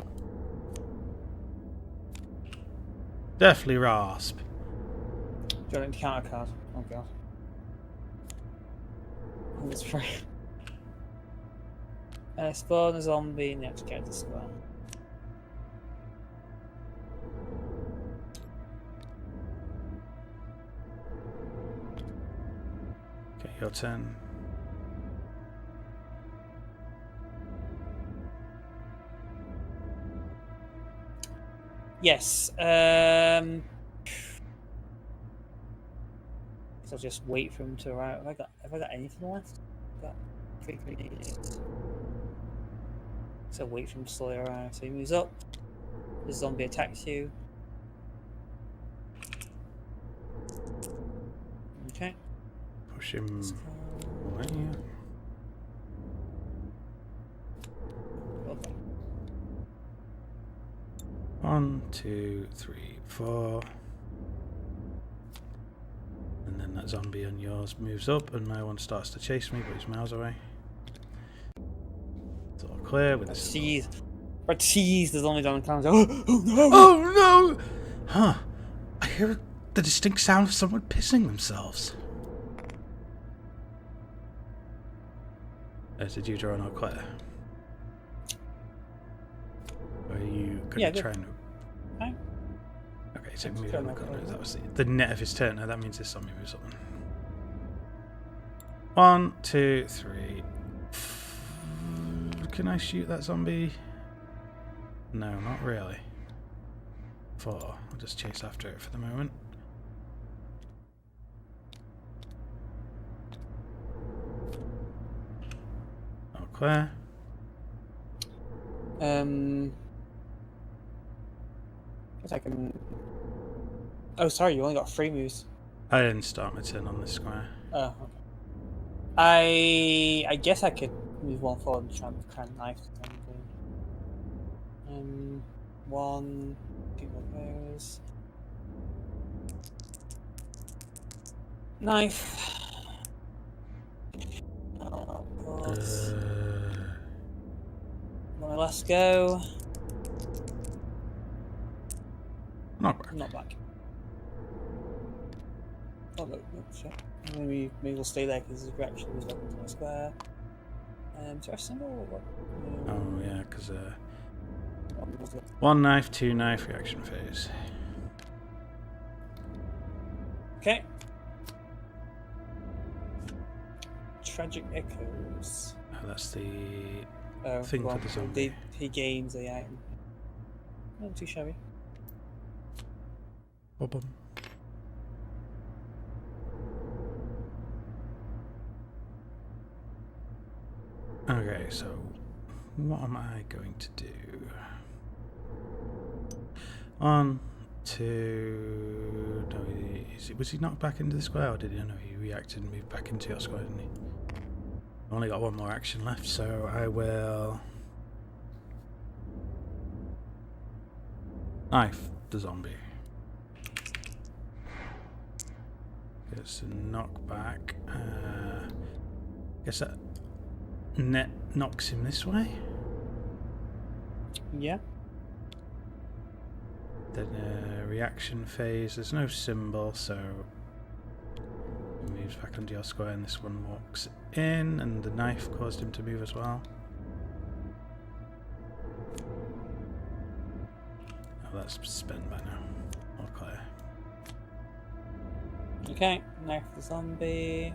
Speaker 3: Definitely rasp.
Speaker 4: Do you want to counter card? Oh god. Oh, that's right. Spawn a zombie next character square.
Speaker 3: Okay, your turn.
Speaker 4: Yes. So I'll just wait for him to arrive. Have I got anything left? Got 3 grenades. So wait for him to slowly arrive. So he moves up. The zombie attacks you. Okay.
Speaker 3: Push him
Speaker 4: Let's go.
Speaker 3: away.
Speaker 4: Well done.
Speaker 3: 1, 2, 3, 4. And then that zombie on yours moves up, and my one starts to chase me, but he's miles away. It's all clear with this.
Speaker 4: Jeez, the zombie down the counter. Oh no!
Speaker 3: Oh no! Huh. I hear the distinct sound of someone pissing themselves. Did you draw an all clear? Or are you going to try and...
Speaker 4: Fine.
Speaker 3: Okay, so
Speaker 4: Let's
Speaker 3: move
Speaker 4: try
Speaker 3: on the
Speaker 4: and
Speaker 3: corner.
Speaker 4: all
Speaker 3: That was the net of his turn. Now that means this zombie moves up then. 1, 2, 3. Can I shoot that zombie? No, not really. 4. I'll just chase after it for the moment. All clear.
Speaker 4: Guess I can. Oh, sorry, you only got 3 moves.
Speaker 3: I didn't start my turn on this square.
Speaker 4: Oh, okay. I guess I could move 1 forward and try and kind of knife the zombie. 1, 2 of those. Knife. My last go.
Speaker 3: Not back.
Speaker 4: Not back. Oh no, shit. Maybe we'll stay there because the reaction was up into my square. Is there a symbol or what?
Speaker 3: Oh yeah, because one knife, two knife, reaction phase.
Speaker 4: Okay. Tragic Echoes.
Speaker 3: Oh, that's the
Speaker 4: Oh,
Speaker 3: thing
Speaker 4: well,
Speaker 3: for the zombie.
Speaker 4: he gains the item. Not too shabby.
Speaker 3: Boom. Okay, so what am I going to do? 1, 2. No, was he knocked back into the square, or did he? No, he reacted and moved back into your square, didn't he? I've only got one more action left, so I will knife the zombie. Gets a knockback. Guess that net knocks him this way.
Speaker 4: Yeah.
Speaker 3: Then reaction phase. There's no symbol, so he moves back onto your square, and this one walks in, and the knife caused him to move as well. Oh, that's spent by now. All clear.
Speaker 4: Okay, knife the zombie.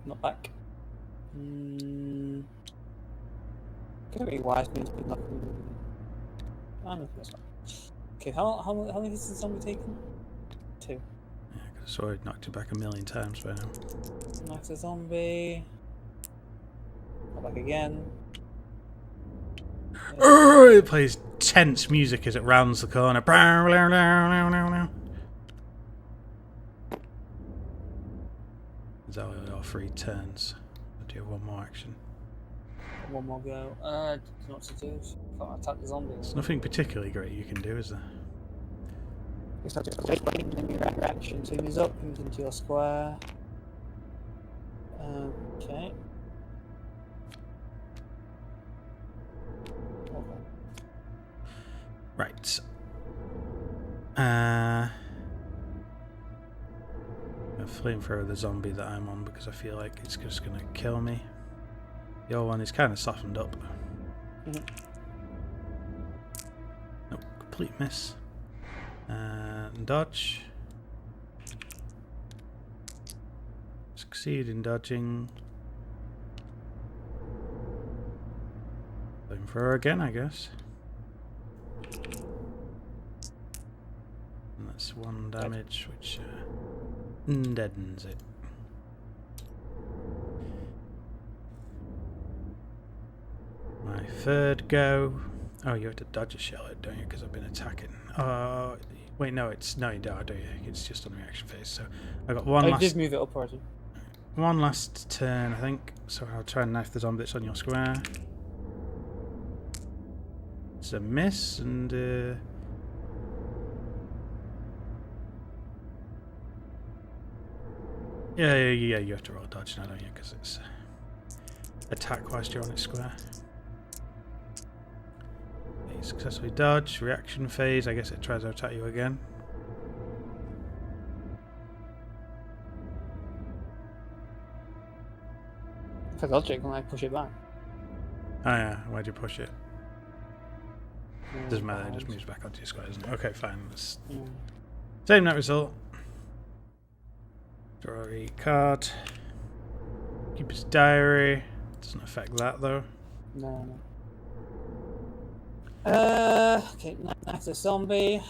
Speaker 4: Not back. Gonna be wise me to be knocking. I don't think so. Okay, how many hits has the zombie taken? 2.
Speaker 3: Yeah, I could have sworn I'd knocked him back a million times by now.
Speaker 4: Knife the zombie. Not back again.
Speaker 3: It plays tense music as it rounds the corner. Is that all 3 turns? I do have one more action.
Speaker 4: One more go. Don't know what to do. Can't attack the zombie.
Speaker 3: There's nothing particularly great you can do, is there?
Speaker 4: It's not just waiting in your reaction. So he moves up, moves into your square. Okay.
Speaker 3: Right. I'm flamethrower the zombie that I'm on because I feel like it's just going to kill me. Your one is kind of softened up.
Speaker 4: Mhm.
Speaker 3: Nope, complete miss. And dodge. Succeed in dodging. Flamethrower again, I guess. And that's 1 damage, which deadens it. My 3rd go. Oh, you have to dodge a shell, don't you? Because I've been attacking. Wait, no, you don't, do you? It's just on the reaction phase. So I got one
Speaker 4: I
Speaker 3: last.
Speaker 4: did move it up already.
Speaker 3: One last turn, I think. So I'll try and knife the zombie that's on your square. It's a miss, and yeah, you have to roll dodge now, don't you? Because it's attack whilst you're on its square. You successfully dodge, reaction phase, I guess it tries to attack you again.
Speaker 4: If I dodge it, can I push it back?
Speaker 3: Oh yeah, why'd you push it? Doesn't matter, it just moves back onto your square, doesn't it? Okay, fine. Same net result. Draw a card. Keep his diary. Doesn't affect that though.
Speaker 4: No. Okay, knife the zombie.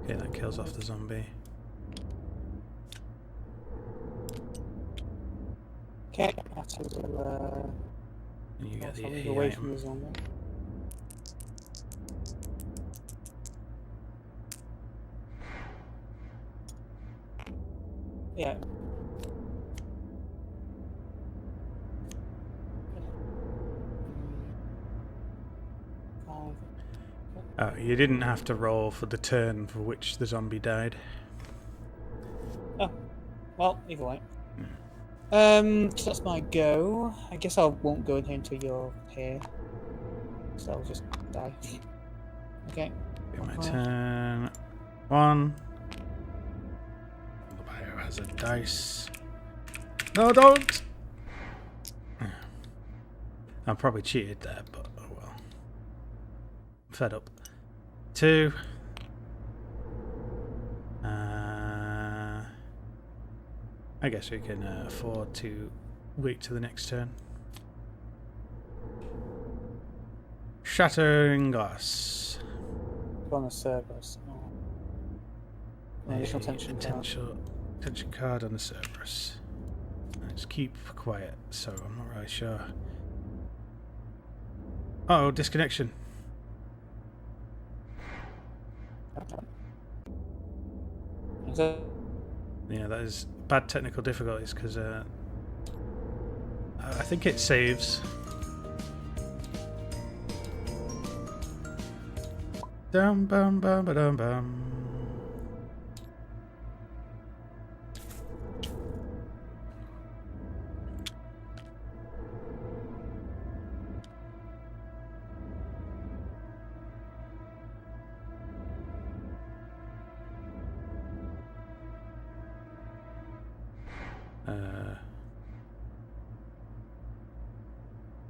Speaker 3: Okay, that kills off the zombie.
Speaker 4: Okay, I have to
Speaker 3: And you get the
Speaker 4: move
Speaker 3: E
Speaker 4: away
Speaker 3: item.
Speaker 4: from the zombie. Yeah.
Speaker 3: Oh, you didn't have to roll for the turn for which the zombie died.
Speaker 4: Oh, well, either way. So that's my go. I guess I won't go in here until you're here. So I'll just die. Okay.
Speaker 3: Okay, my
Speaker 4: Okay.
Speaker 3: turn. 1. The biohazard dice. No, don't! I probably cheated there, but oh well. I'm fed up. 2. I guess we can afford to wait to the next turn. Shattering glass.
Speaker 4: On the servers. Additional tension card.
Speaker 3: Tension card on the Cerberus. Let's keep quiet, so I'm not really sure. Oh, disconnection.
Speaker 4: Is that-
Speaker 3: Yeah, that is bad technical difficulties because I think it saves. Dum bum bum ba dum bum.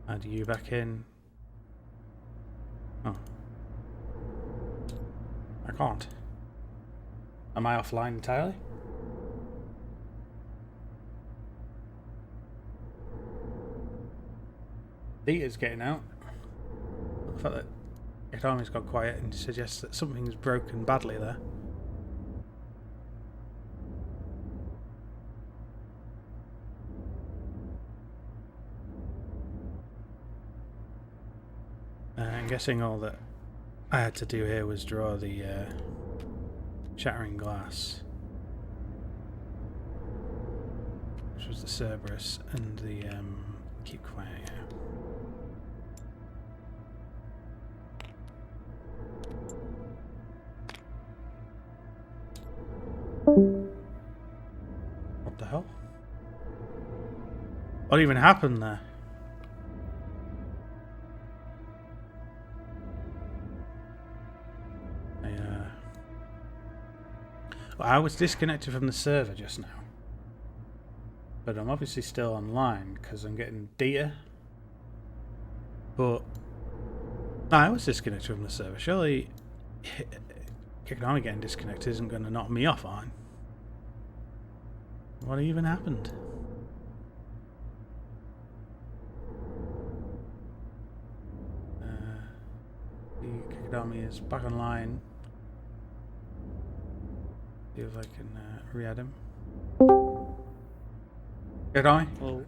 Speaker 3: Add you back in. Oh. I can't. Am I offline entirely? Data's getting out. The fact that Gekidami's got quiet and suggests that something's broken badly there. I'm guessing all that I had to do here was draw the shattering glass, which was the Cerberus, and the keep quiet. Yeah. What the hell? What even happened there? I was disconnected from the server just now, but I'm obviously still online because I'm getting data. But no, I was disconnected from the server. Surely Gekidami getting disconnected isn't going to knock me offline. What even happened? Gekidami is back online. See if I can re-add him. Gekidami?
Speaker 4: Oh.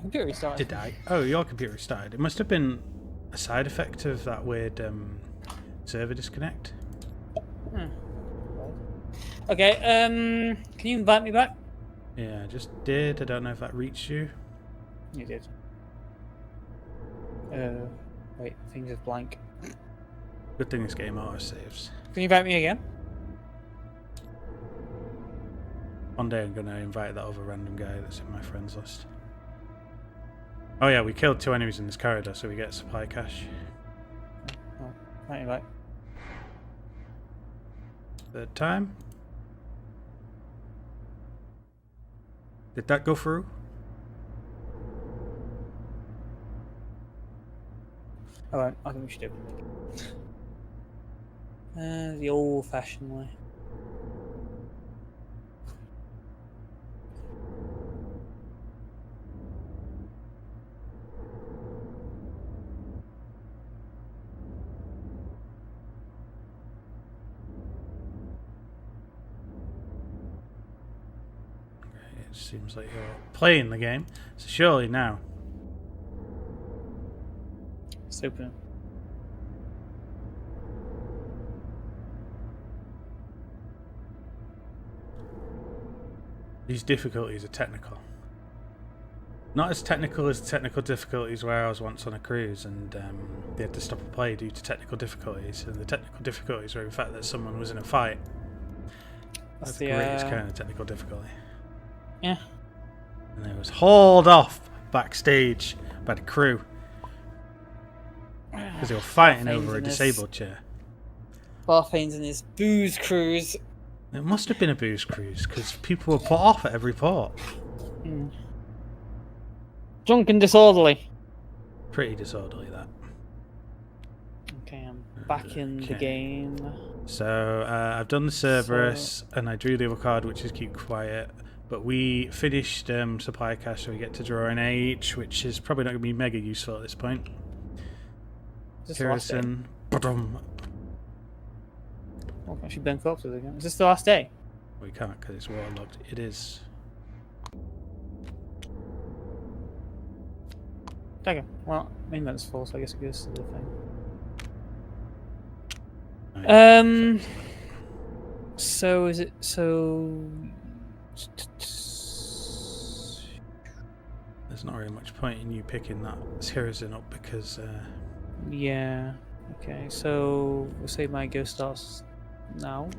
Speaker 3: Computer
Speaker 4: restarted.
Speaker 3: Did I? Oh, your computer restarted. It must have been a side effect of that weird server disconnect.
Speaker 4: Okay, can you invite me back?
Speaker 3: Yeah, I just did. I don't know if that reached you.
Speaker 4: You did. Wait, things is blank.
Speaker 3: Good thing this game auto saves.
Speaker 4: Can you invite me again?
Speaker 3: One day I'm going to invite that other random guy that's in my friends list. Oh yeah, we killed 2 enemies in this corridor, so we get supply cache.
Speaker 4: Oh, right, invite.
Speaker 3: Third time. Did that go through?
Speaker 4: Alright, I think we should do it. The old-fashioned way.
Speaker 3: It seems like you're playing the game, so surely now.
Speaker 4: Super.
Speaker 3: These difficulties are technical. Not as technical as the technical difficulties where I was once on a cruise and they had to stop a play due to technical difficulties. And the technical difficulties were the fact that someone was in a fight. That's the greatest kind of technical difficulty.
Speaker 4: Yeah.
Speaker 3: And it was hauled off backstage by the crew because they were fighting over a disabled chair.
Speaker 4: Barthane's in his booze cruise.
Speaker 3: It must have been a booze cruise because people were put off at every port.
Speaker 4: Drunk and disorderly.
Speaker 3: Pretty disorderly, that.
Speaker 4: Okay, I'm back in the game.
Speaker 3: So I've done the Cerberus and I drew the other card, which is Keep Quiet. But we finished supply cache, so we get to draw an H, which is probably not going to be mega useful at this point. Harrison.
Speaker 4: Oh, actually, Ben corpses again. Is this the last day?
Speaker 3: We can't because it's waterlogged. It is.
Speaker 4: Okay, well, main event's full, so I guess it goes to the thing.
Speaker 3: Right.
Speaker 4: So is it so?
Speaker 3: There's not really much point in you picking that Harrison up because.
Speaker 4: Yeah. Okay, so we'll say my go starts now.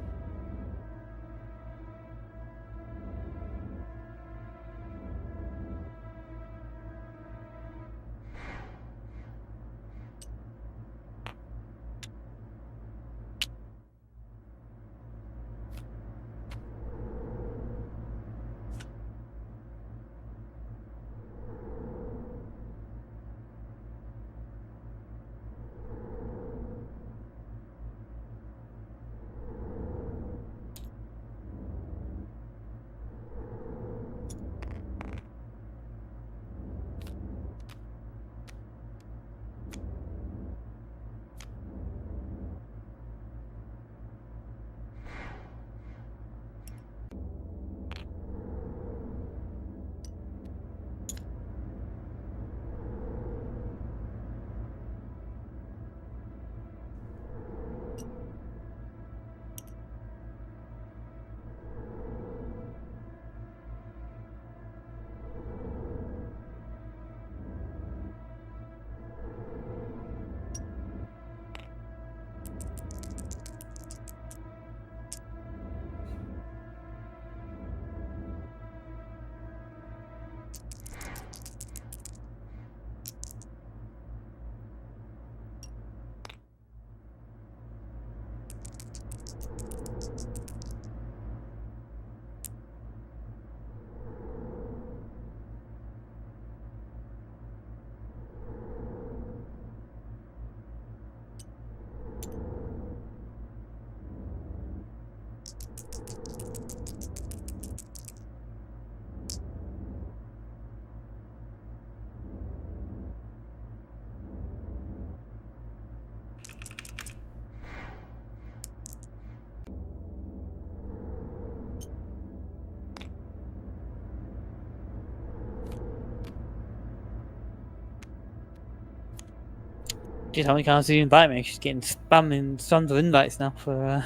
Speaker 4: Jeez, how many times do you invite me? She's getting spamming tons of invites now for.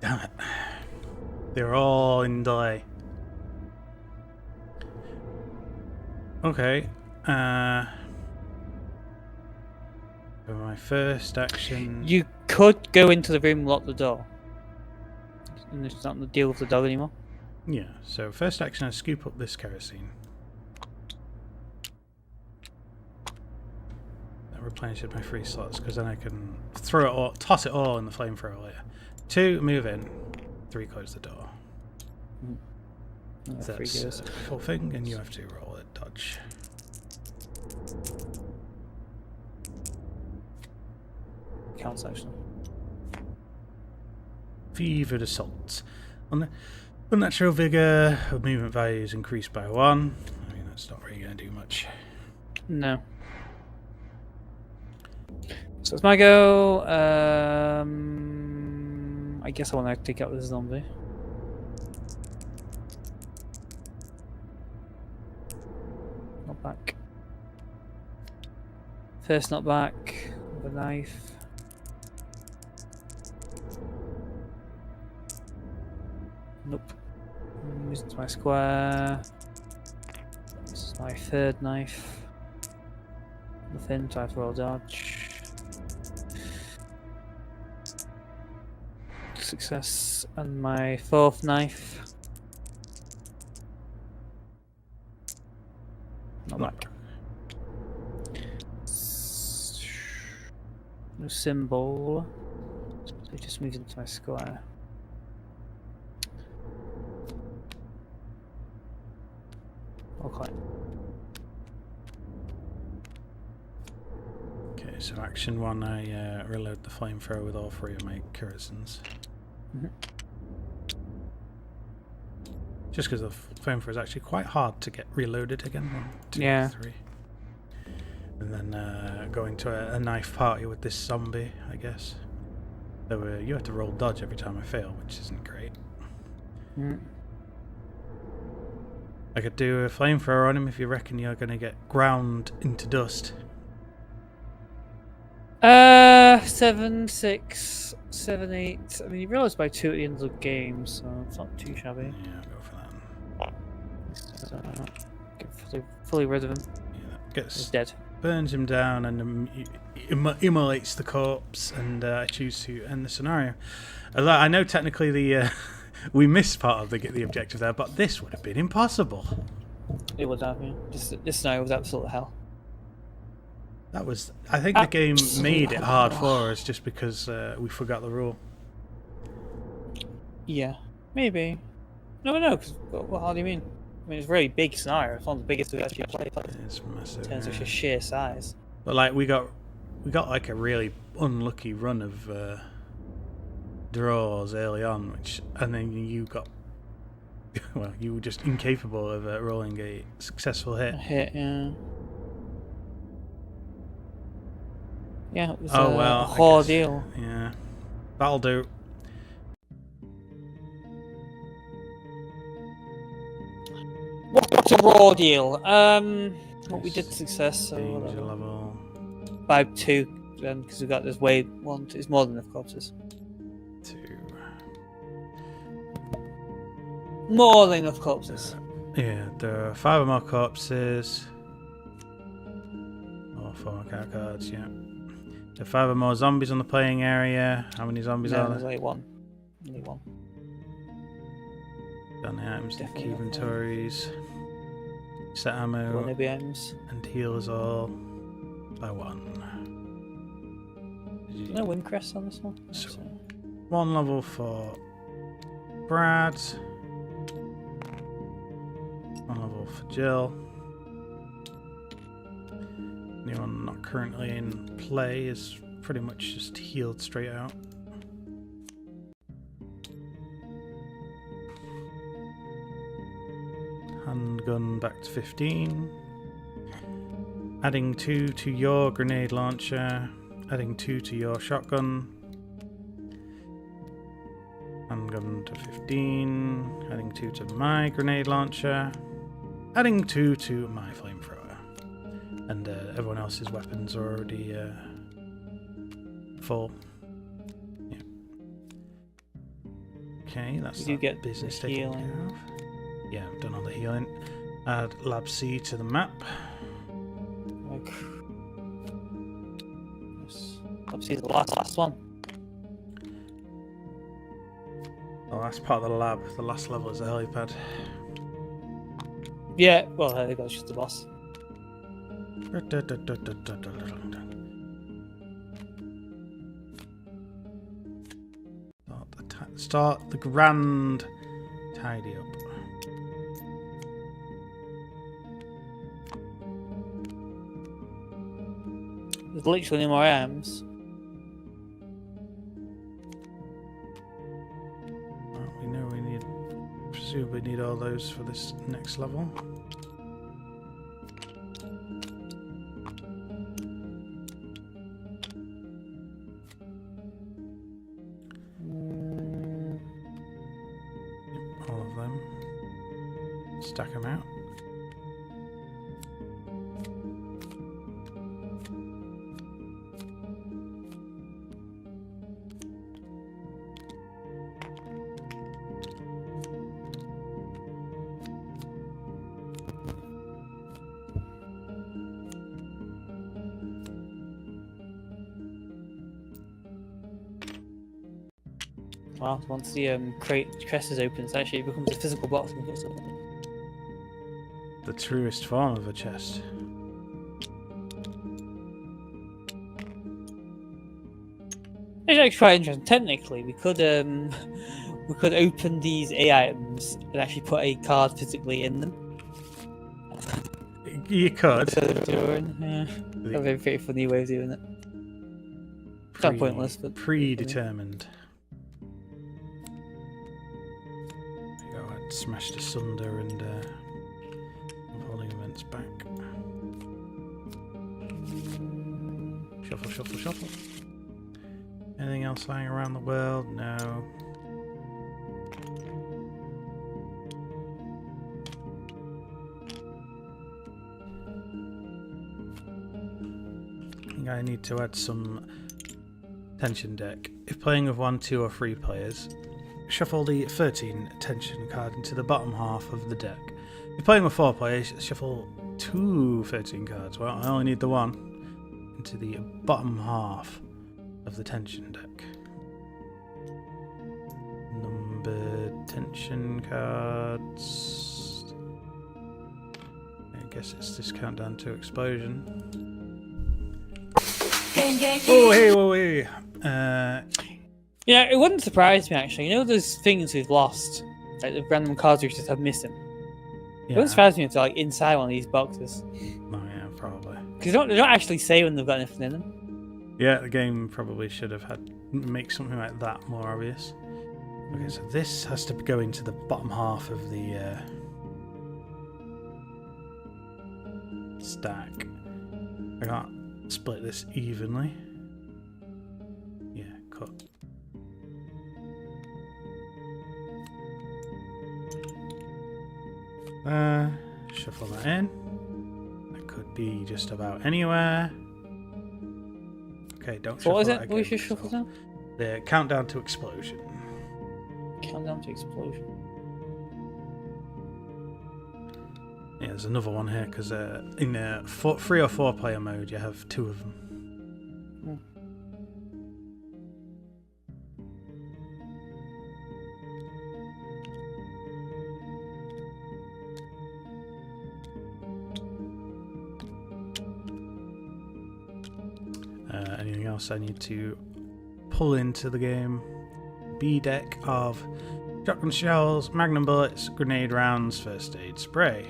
Speaker 3: Damn it. They're all in delay. Okay. For my first action.
Speaker 4: You could go into the room and lock the door. And it's not to deal with the dog anymore.
Speaker 3: Yeah, so first action I scoop up this kerosene. That replenishes my free slots because then I can throw it all, toss it all in the flamethrower later. 2, move in. 3, close the door. That's a full thing, and you have to roll a dodge.
Speaker 4: Counts actually.
Speaker 3: Fevered assault. On the unnatural vigor of movement value is increased by 1. I mean, that's not really going to do much.
Speaker 4: No. So it's my go. I guess I want to take out this zombie. Not back. First, not back. With a knife. Nope. This is my square. My third knife. Nothing, so I have to roll dodge. Success. And my fourth knife. Not back. No symbol. So it just moves into my square. Okay.
Speaker 3: Okay, so action 1, I reload the flamethrower with all 3 of my currisons.
Speaker 4: Mhm.
Speaker 3: Just because the flamethrower is actually quite hard to get reloaded again. 1, 2,
Speaker 4: Yeah.
Speaker 3: 3. And then going to a knife party with this zombie, I guess. So you have to roll dodge every time I fail, which isn't great.
Speaker 4: Mm.
Speaker 3: I could do a flamethrower on him if you reckon you're going to get ground into dust.
Speaker 4: 7, 6, 7, 8. I mean, you realize by 2 at the end of the game, so it's not too shabby.
Speaker 3: Yeah, I'll go for that.
Speaker 4: So, get fully rid of him.
Speaker 3: Yeah, that
Speaker 4: He's
Speaker 3: gets
Speaker 4: dead.
Speaker 3: burns him down and immolates the corpse, and I choose to end the scenario. Although I know technically the we missed part of the objective there, but this would have been impossible.
Speaker 4: It would have, yeah. This scenario was absolute hell.
Speaker 3: That was, I think the game made it hard
Speaker 4: hell.
Speaker 3: for us just because we forgot the rule.
Speaker 4: Yeah, maybe. No, because what? How do you mean? I mean, it's a really big scenario. It's one of the biggest we've actually played
Speaker 3: It's massive.
Speaker 4: in terms of
Speaker 3: Yeah.
Speaker 4: just sheer size.
Speaker 3: But like we got like a really unlucky run of draws early on, and then you got well, you were just incapable of rolling a successful hit.
Speaker 4: A hit, yeah. Yeah, it was
Speaker 3: Oh
Speaker 4: a
Speaker 3: well, I
Speaker 4: ordeal.
Speaker 3: guess, yeah, that'll do.
Speaker 4: What's a raw deal? What we did success, so
Speaker 3: Danger
Speaker 4: whatever.
Speaker 3: level
Speaker 4: By 2, because we got this way 1. It's more than enough corpses.
Speaker 3: 2.
Speaker 4: More than enough corpses.
Speaker 3: Yeah, there are 5 or more corpses. Or 4 more card cards. Yeah. There are 5 or more zombies on the playing area. How many zombies
Speaker 4: No,
Speaker 3: are
Speaker 4: there's
Speaker 3: there?
Speaker 4: only 1. Only 1.
Speaker 3: Gun the items,
Speaker 4: Definitely
Speaker 3: key
Speaker 4: not one.
Speaker 3: inventories. Set ammo.
Speaker 4: 1 ABMs.
Speaker 3: And heal us all by 1.
Speaker 4: No wind crests on this one.
Speaker 3: So-
Speaker 4: So-
Speaker 3: 1 level for Brad. 1 level for Jill. Anyone not currently in play is pretty much just healed straight out. Handgun back to 15. Adding 2 to your grenade launcher. Adding 2 to your shotgun. Handgun to 15. Adding 2 to my grenade launcher. Adding 2 to my flamethrower. And everyone else's weapons are already full. Yeah. Okay, that's
Speaker 4: You do
Speaker 3: that
Speaker 4: get
Speaker 3: business
Speaker 4: the
Speaker 3: taken
Speaker 4: healing.
Speaker 3: care of. Yeah, I've done all the healing. Add Lab C to the map.
Speaker 4: Like, yes. Obviously, the last one.
Speaker 3: The last part of the lab, the last level is the helipad.
Speaker 4: Yeah, well, there you go, it's just the boss.
Speaker 3: Start the grand tidy up.
Speaker 4: There's literally no more AMs.
Speaker 3: Well, we know we need, presumably need all those for this next level. All of them. Stack them out.
Speaker 4: Wow, once the crate chest is open, it actually becomes a physical box and gets open.
Speaker 3: The truest form of a chest.
Speaker 4: It's actually quite interesting. Technically, we could open these A items and actually put a card physically in them.
Speaker 3: You could.
Speaker 4: Yeah. That'd be a pretty funny way of doing it. Kind of pointless, but
Speaker 3: predetermined. Go ahead, smashed asunder and holding events back. Shuffle, shuffle, shuffle. Anything else lying around the world? No. I think I need to add some tension deck. If playing with 1, 2 or 3 players, shuffle the 13 tension card into the bottom half of the deck. If playing with 4 players, shuffle 2 13 cards. Well, I only need the 1 into the bottom half of the tension deck. Numbered tension cards. I guess it's this countdown to explosion.
Speaker 1: Game-Geki.
Speaker 3: Oh, hey, whoa, hey.
Speaker 4: yeah, it wouldn't surprise me actually. You know those things we've lost, like the random cards we just have missing. It wouldn't surprise me if they're like inside one of these boxes.
Speaker 3: Oh yeah, probably.
Speaker 4: Because they don't actually say when they've got anything in them.
Speaker 3: Yeah, the game probably should have had make something like that more obvious. Okay, so this has to go into the bottom half of the stack. I can't split this evenly. Yeah, cut. Shuffle that in. That could be just about anywhere. Okay, don't shuffle
Speaker 4: What is
Speaker 3: that
Speaker 4: it? We
Speaker 3: again,
Speaker 4: should shuffle down?
Speaker 3: The countdown to explosion.
Speaker 4: Countdown to explosion.
Speaker 3: Yeah, there's another one here because in 3 or 4 player mode you have 2 of them. Anything else I need to pull into the game? B deck of shotgun shells, magnum bullets, grenade rounds, first aid spray.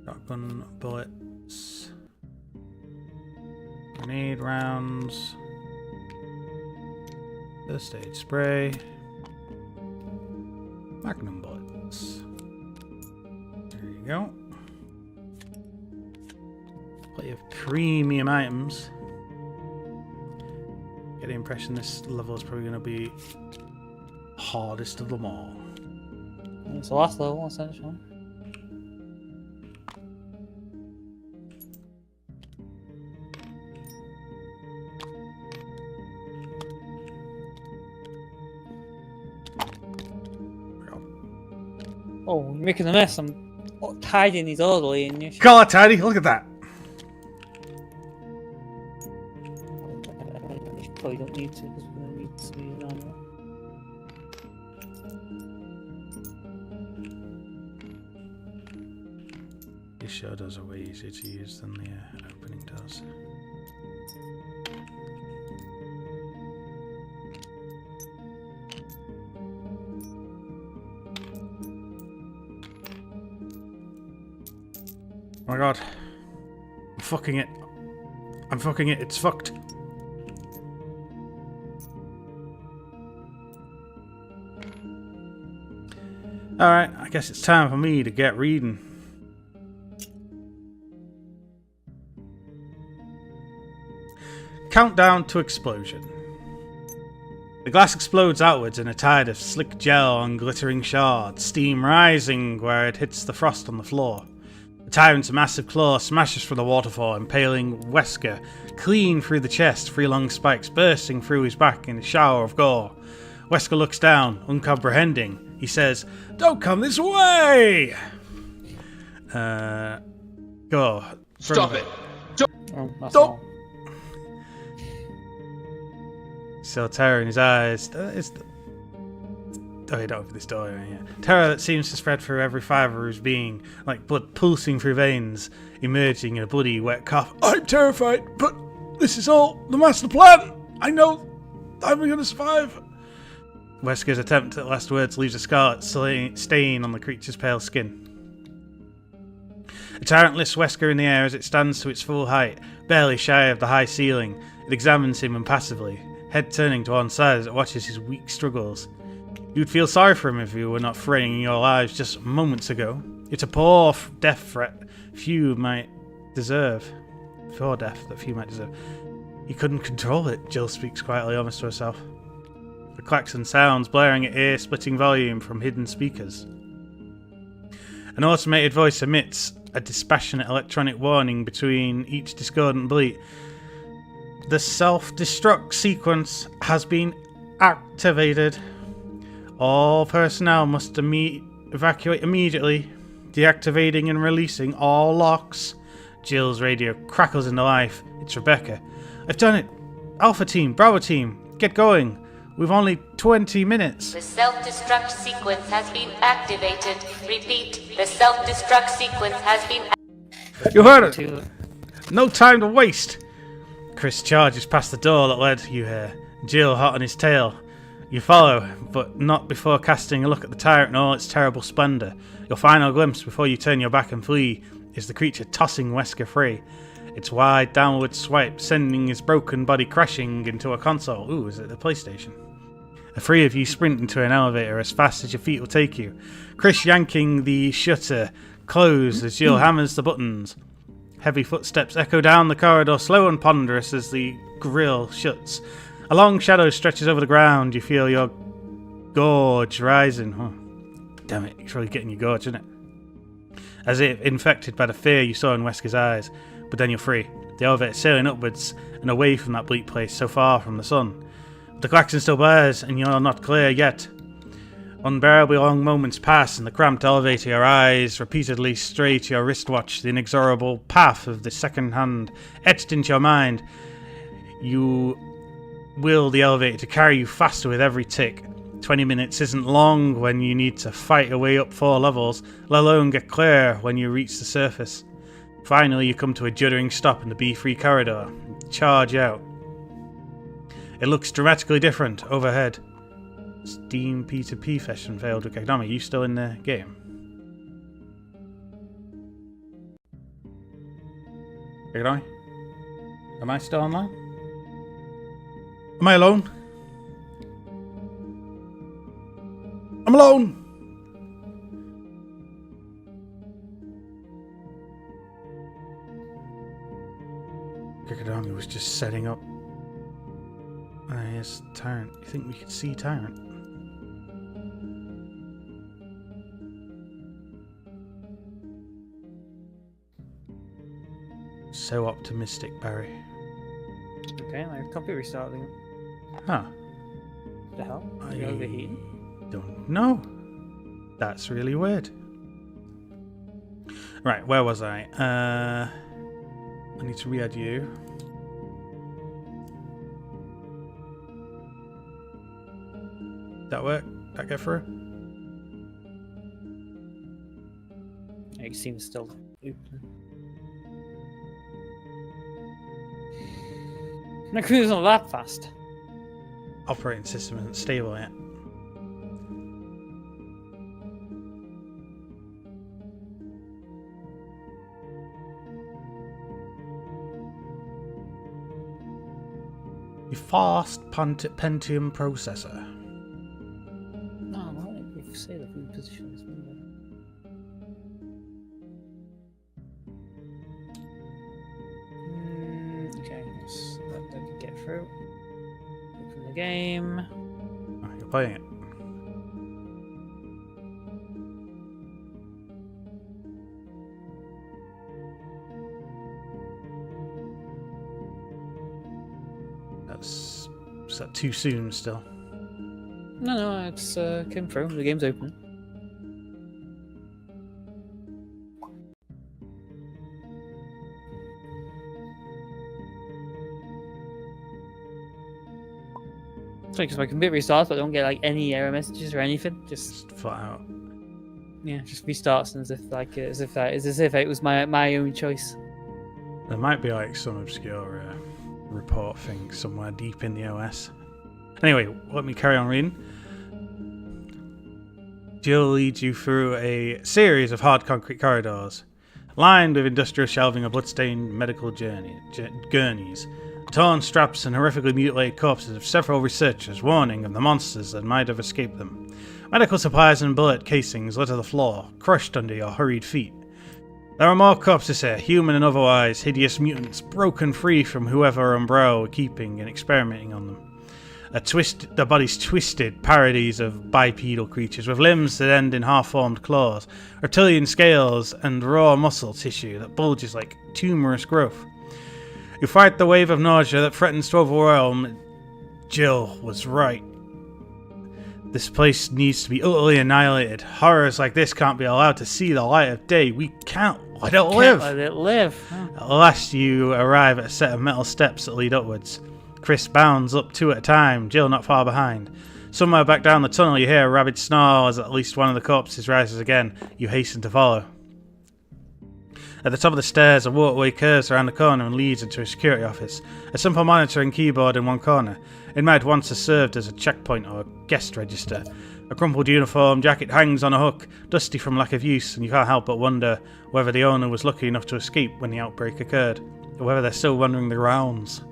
Speaker 3: Shotgun bullets, grenade rounds, first aid spray, magnum bullets. There you go. Plenty of premium items. Get the impression this level is probably going to be hardest of them all.
Speaker 4: It's the last level, essentially. Oh, you're making a mess. I'm tidying these orderly and you
Speaker 3: God, tidy! Look at that.
Speaker 4: probably don't need to because we're going to need to be around there.
Speaker 3: These show doors are way easier to use than the opening doors. Oh my god. I'm fucking it. I'm fucking it. It's fucked. Alright, I guess it's time for me to get reading. Countdown to explosion. The glass explodes outwards in a tide of slick gel and glittering shards, steam rising where it hits the frost on the floor. The tyrant's massive claw smashes through the waterfall, impaling Wesker clean through the chest, 3 long spikes bursting through his back in a shower of gore. Wesker looks down, uncomprehending. He says, "Don't come this way!" Go.
Speaker 5: Stop it!
Speaker 4: Oh, that's
Speaker 3: Don't.
Speaker 4: all.
Speaker 3: Still terror in his eyes. Oh, you don't open this door. Yeah. Terror that seems to spread through every fibre of his being, like blood pulsing through veins, emerging in a bloody, wet cough. I'm terrified, but this is all the master plan. I know I'm going to survive. Wesker's attempt at last words leaves a scarlet stain on the creature's pale skin. A tyrant lifts Wesker in the air as it stands to its full height, barely shy of the high ceiling. It examines him impassively, head turning to one side as it watches his weak struggles. You'd feel sorry for him if you were not threatening your lives just moments ago. It's a poor death threat few might deserve. For death that few might deserve. He couldn't control it, Jill speaks quietly, almost to herself. The klaxon sounds blaring at ear-splitting volume from hidden speakers. An automated voice emits a dispassionate electronic warning between each discordant bleat. The self-destruct sequence has been activated. All personnel must evacuate immediately, deactivating and releasing all locks. Jill's radio crackles into life. It's Rebecca. I've done it. Alpha team, Bravo team, get going. We've only 20 minutes.
Speaker 5: The self-destruct sequence has been activated. Repeat, the self-destruct sequence has been activated.
Speaker 3: You heard it. No time to waste. Chris charges past the door that led you here. Jill hot on his tail. You follow, but not before casting a look at the tyrant in all its terrible splendour. Your final glimpse before you turn your back and flee is the creature tossing Wesker free. Its wide downward swipe sending his broken body crashing into a console. Ooh, is it the PlayStation? The three of you sprint into an elevator as fast as your feet will take you. Chris yanking the shutter closed as Jill hammers the buttons. Heavy footsteps echo down the corridor, slow and ponderous as the grille shuts. A long shadow stretches over the ground. You feel your gorge rising. Oh, damn it, it's really getting your gorge, isn't it? As if infected by the fear you saw in Wesker's eyes. But then you're free. The elevator sailing upwards and away from that bleak place so far from the sun. But the klaxon still blares, and you're not clear yet. Unbearably long moments pass in the cramped elevator. Your eyes repeatedly stray to your wristwatch, the inexorable path of the second hand etched into your mind. You will the elevator to carry you faster with every tick. 20 minutes isn't long when you need to fight your way up 4 levels, let alone get clear when you reach the surface. Finally, you come to a juddering stop in the B3 corridor. Charge out. It looks dramatically different overhead. Steam P2P session failed with Gekidami. Are you still in the game? Gekidami? Am I still online? Am I alone? I'm alone! Gekidami was just setting up. Ah, yes, Tyrant. You think we could see Tyrant? So optimistic, Barry.
Speaker 4: Okay, my computer restarting.
Speaker 3: Huh.
Speaker 4: The hell?
Speaker 3: I
Speaker 4: You're overheating?
Speaker 3: don't know. That's really weird. Right, where was I? I need to re-add you. That work? That get through?
Speaker 4: It seems still open. My computer's not that fast.
Speaker 3: Operating system isn't stable yet. A fast Pentium processor.
Speaker 4: No, why don't we say that we position this window? Okay, let's let that get through. Open the game.
Speaker 3: Oh, you're playing it. Is that too soon still?
Speaker 4: No, it's came through. The game's open. because my computer restarts, but I don't get like any error messages or anything. Just
Speaker 3: Flat out.
Speaker 4: yeah, just restarts as if it was my own choice.
Speaker 3: There might be like some obscure report thing somewhere deep in the OS. Anyway, let me carry on reading. Jill leads you through a series of hard concrete corridors, lined with industrial shelving of bloodstained medical gurneys, torn straps and horrifically mutilated corpses of several researchers warning of the monsters that might have escaped them. Medical supplies and bullet casings litter the floor, crushed under your hurried feet. There are more corpses here, human and otherwise, hideous mutants, broken free from whoever Umbrella were keeping and experimenting on them. Their bodies twisted parodies of bipedal creatures with limbs that end in half-formed claws, reptilian scales, and raw muscle tissue that bulges like tumorous growth. You fight the wave of nausea that threatens to overwhelm. Jill was right. This place needs to be utterly annihilated. Horrors like this can't be allowed to see the light of day. We can't let it live.
Speaker 4: Let it live. Oh.
Speaker 3: At last you arrive at a set of metal steps that lead upwards. Chris bounds up two at a time, Jill not far behind. Somewhere back down the tunnel you hear a rabid snarl as at least one of the corpses rises again. You hasten to follow. At the top of the stairs, a walkway curves around the corner and leads into a security office. A simple monitor and keyboard in one corner. It might once have served as a checkpoint or a guest register. A crumpled uniform jacket hangs on a hook, dusty from lack of use, and you can't help but wonder whether the owner was lucky enough to escape when the outbreak occurred, or whether they're still wandering the grounds.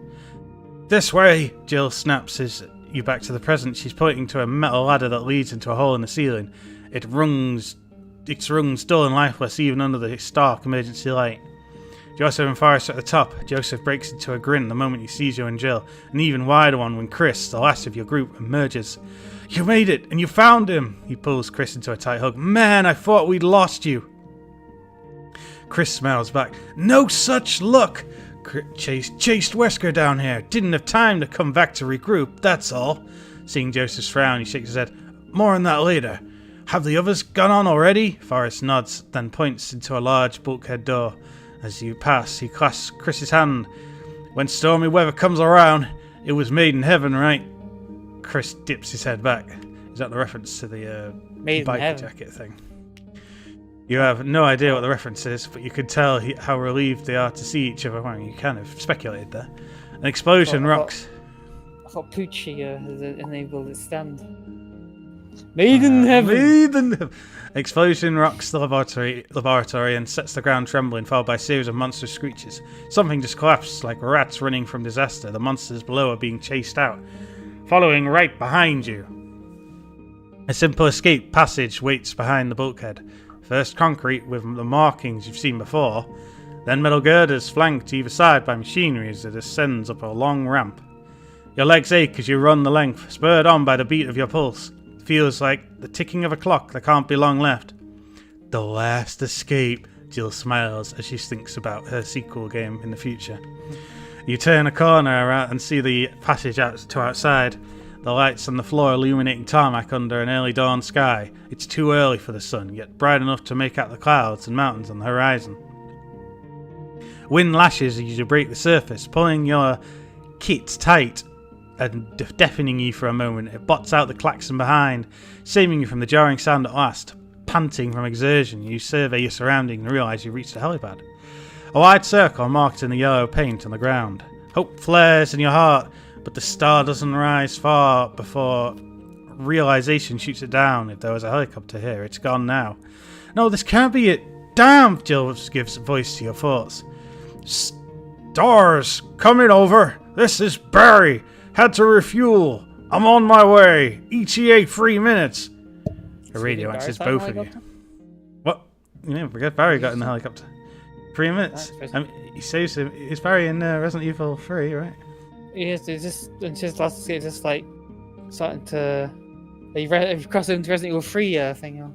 Speaker 3: This way! Jill snaps you back to the present. She's pointing to a metal ladder that leads into a hole in the ceiling. Its rungs dull and lifeless even under the stark emergency light. Joseph and Forrest are at the top. Joseph breaks into a grin the moment he sees you and Jill, an even wider one when Chris, the last of your group, emerges. You made it, and you found him! He pulls Chris into a tight hug. Man, I thought we'd lost you! Chris smiles back. No such luck! Chased Wesker down here. Didn't have time to come back to regroup, that's all. Seeing Joseph's frown, he shakes his head. More on that later. Have the others gone on already? Forrest nods, then points into a large bulkhead door. As you pass, he clasps Chris's hand. When stormy weather comes around, it was made in heaven, right? Chris dips his head back. Is that the reference to the biker jacket thing? You have no idea what the reference is, but you can tell how relieved they are to see each other. Well, you kind of speculated there. An explosion rocks.
Speaker 4: I thought Poochie has enabled its stand. Made in heaven! Explosion rocks the laboratory and sets the ground trembling, followed by a series of monstrous screeches. Something just collapses like rats running from disaster. The monsters below are being chased out, following right behind you. A simple escape passage waits behind the bulkhead. First concrete with the markings you've seen before, then metal girders flanked either side by machinery as it ascends up a long ramp. Your legs ache as you run the length, spurred on by the beat of your pulse. It feels like the ticking of a clock. There can't be long left. The last escape, Jill smiles as she thinks about her sequel game in the future. You turn a corner and see the passage out to outside. The lights on the floor illuminating tarmac under an early dawn sky. It's too early for the sun, yet bright enough to make out the clouds and mountains on the horizon. Wind lashes as you break the surface, pulling your kit tight and deafening you for a moment. It blots out the klaxon behind, saving you from the jarring sound at last. Panting from exertion, you survey your surroundings and realise you've reached the helipad. A wide circle marked in the yellow paint on the ground. Hope flares in your heart, but the star doesn't rise far before realization shoots it down. If there was a helicopter here, it's gone now. No, this can't be it. Damn! Jill gives voice to your thoughts. Stars, coming over. This is Barry. Had to refuel. I'm on my way. ETA 3 minutes. The radio answers both of you. What? You never forget Barry got in the helicopter. 3 minutes. I mean, he saves him. Is Barry in Resident Evil 3, right? Yes, it's just last escape, just like starting to. You've crossed into Resident Evil 3 thing.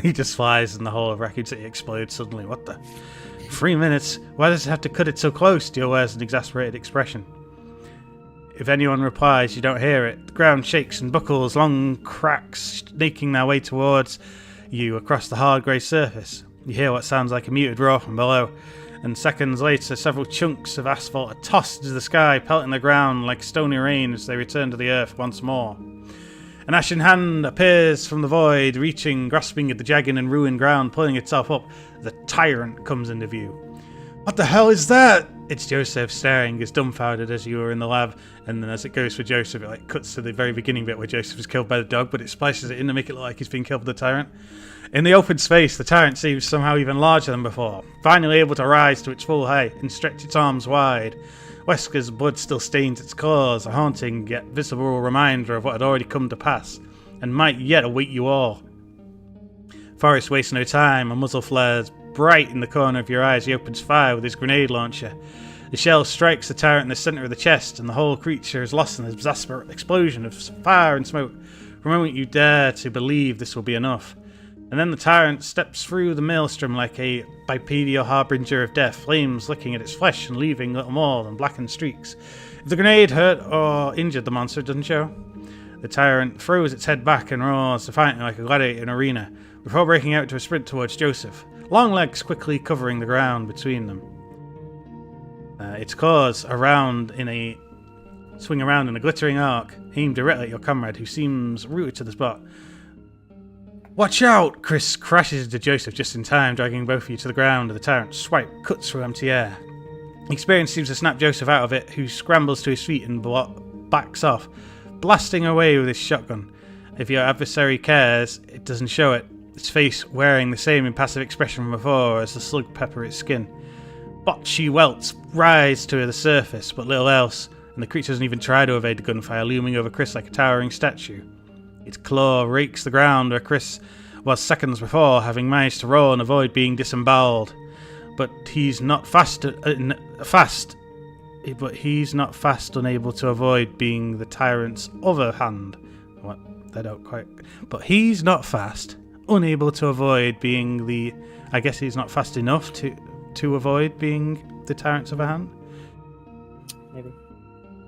Speaker 3: He just flies and the whole of Raccoon City explodes suddenly. What the? 3 minutes? Why does it have to cut it so close? Jill wears an exasperated expression. If anyone replies, you don't hear it. The ground shakes and buckles, long cracks snaking their way towards you across the hard grey surface. You hear what sounds like a muted roar from below. and seconds later, several chunks of asphalt are tossed into the sky, pelting the ground like stony rain as they return to the earth once more. An ashen hand appears from the void, reaching, grasping at the jagged and ruined ground, pulling itself up. The tyrant comes into view. What the hell is that? It's Joseph, staring as dumbfounded as you were in the lab, and then as it goes for Joseph, it cuts to the very beginning bit where Joseph is killed by the dog, but it splices it in to make it look like he's been killed by the tyrant. In the open space, the tyrant seems somehow even larger than before, finally able to rise to its full height and stretch its arms wide. Wesker's blood still stains its claws, a haunting yet visible reminder of what had already come to pass, and might yet await you all. Forrest wastes no time, a muzzle flares bright in the corner of your eyes. He opens fire with his grenade launcher. The shell strikes the tyrant in the centre of the chest, and the whole creature is lost in a exasperate explosion of fire and smoke. For a moment you dare to believe this will be enough. And then the tyrant steps through the maelstrom like a bipedal harbinger of death, flames licking at its flesh and leaving little more than blackened streaks. If the grenade hurt or injured the monster, it doesn't show. The tyrant throws its head back and roars defiantly like a gladiator in an arena, before breaking out to a sprint towards Joseph, long legs quickly covering the ground between them. Its claws swing around in a glittering arc, aimed directly at your comrade, who seems rooted to the spot. Watch out! Chris crashes into Joseph just in time, dragging both of you to the ground, and the tyrant's swipe cuts through empty air. Experience seems to snap Joseph out of it, who scrambles to his feet and backs off, blasting away with his shotgun. If your adversary cares, it doesn't show it, its face wearing the same impassive expression from before as the slug pepper its skin. Botchy welts rise to the surface, but little else, and the creature doesn't even try to evade the gunfire, looming over Chris like a towering statue. Its claw rakes the ground where Chris was seconds before, having managed to roll and avoid being disemboweled. But he's not fast, unable to avoid being the tyrant's other hand. What? They don't quite. But he's not fast, unable to avoid being the. I guess he's not fast enough to avoid being the tyrant's other hand.
Speaker 4: Maybe.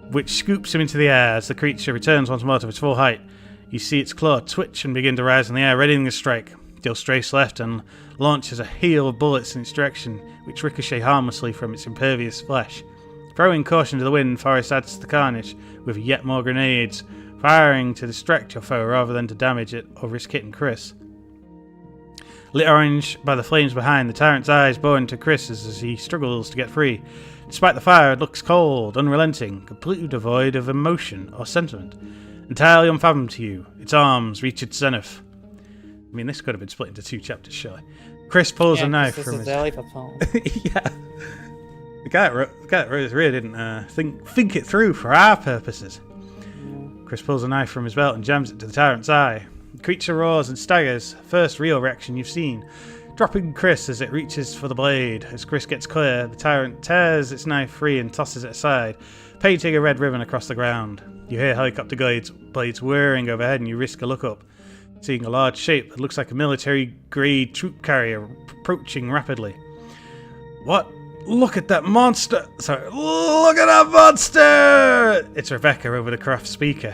Speaker 3: Which scoops him into the air as the creature returns once more to its full height. You see its claw twitch and begin to rise in the air, readying to strike. Jill strays left and launches a hail of bullets in its direction, which ricochet harmlessly from its impervious flesh. Throwing caution to the wind, Forrest adds to the carnage with yet more grenades, firing to distract your foe rather than to damage it or risk hitting Chris. Lit orange by the flames behind, the tyrant's eyes bore into Chris as he struggles to get free. Despite the fire, it looks cold, unrelenting, completely devoid of emotion or sentiment. Entirely unfathomed to you, its arms reach its zenith. I mean, this could have been split into 2 chapters, surely. Chris pulls a knife from his...
Speaker 4: Yeah.
Speaker 3: The guy that wrote this really didn't think it through for our purposes. Chris pulls a knife from his belt and jams it to the tyrant's eye. The creature roars and staggers, first real reaction you've seen, dropping Chris as it reaches for the blade. As Chris gets clear, the tyrant tears its knife free and tosses it aside, painting a red ribbon across the ground. You hear helicopter blades whirring overhead and you risk a look up, seeing a large shape that looks like a military-grade troop carrier approaching rapidly. What? Look at that monster! Sorry, look at that monster! It's Rebecca over the craft speaker.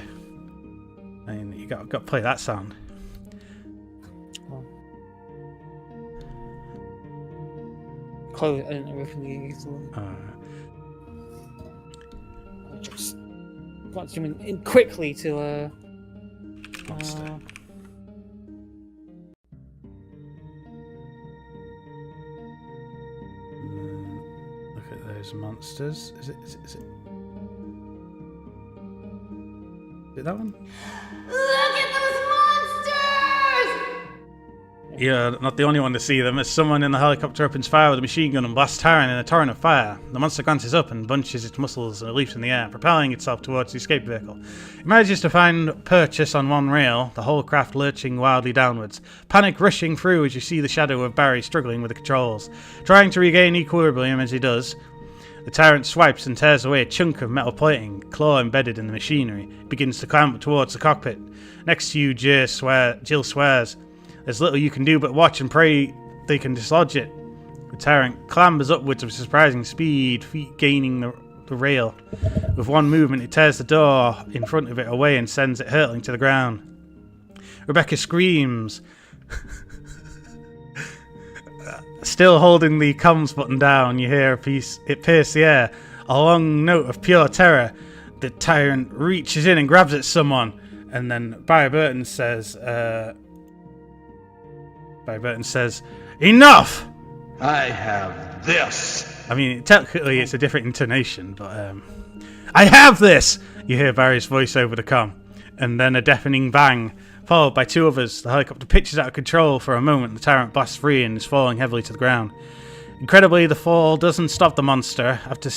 Speaker 3: I mean, you got to play that sound.
Speaker 4: Close. I don't know if we just want to zoom in quickly to
Speaker 3: Monster. Look at those monsters. Is it that one?
Speaker 1: Look at those monsters!
Speaker 3: You're not the only one to see them, as someone in the helicopter opens fire with a machine gun and blasts Tyron in a torrent of fire. The monster glances up and bunches its muscles and leaps in the air, propelling itself towards the escape vehicle. It manages to find purchase on one rail, the whole craft lurching wildly downwards, panic rushing through as you see the shadow of Barry struggling with the controls. Trying to regain equilibrium as he does, the tyrant swipes and tears away a chunk of metal plating, claw embedded in the machinery. It begins to climb towards the cockpit. Next to you, Jill swears. There's little you can do but watch and pray they can dislodge it. The tyrant clambers upwards with surprising speed, feet gaining the rail. With one movement, it tears the door in front of it away and sends it hurtling to the ground. Rebecca screams. Still holding the comms button down, you hear it pierce the air. A long note of pure terror. The tyrant reaches in and grabs at someone. And then Barry Burton says, "Enough!"
Speaker 6: I have this.
Speaker 3: I mean, technically it's a different intonation, but "I have this!" You hear Barry's voice over the comm. And then a deafening bang, followed by two others. The helicopter pitches out of control for a moment. The tyrant blasts free and is falling heavily to the ground. Incredibly, the fall doesn't stop the monster. After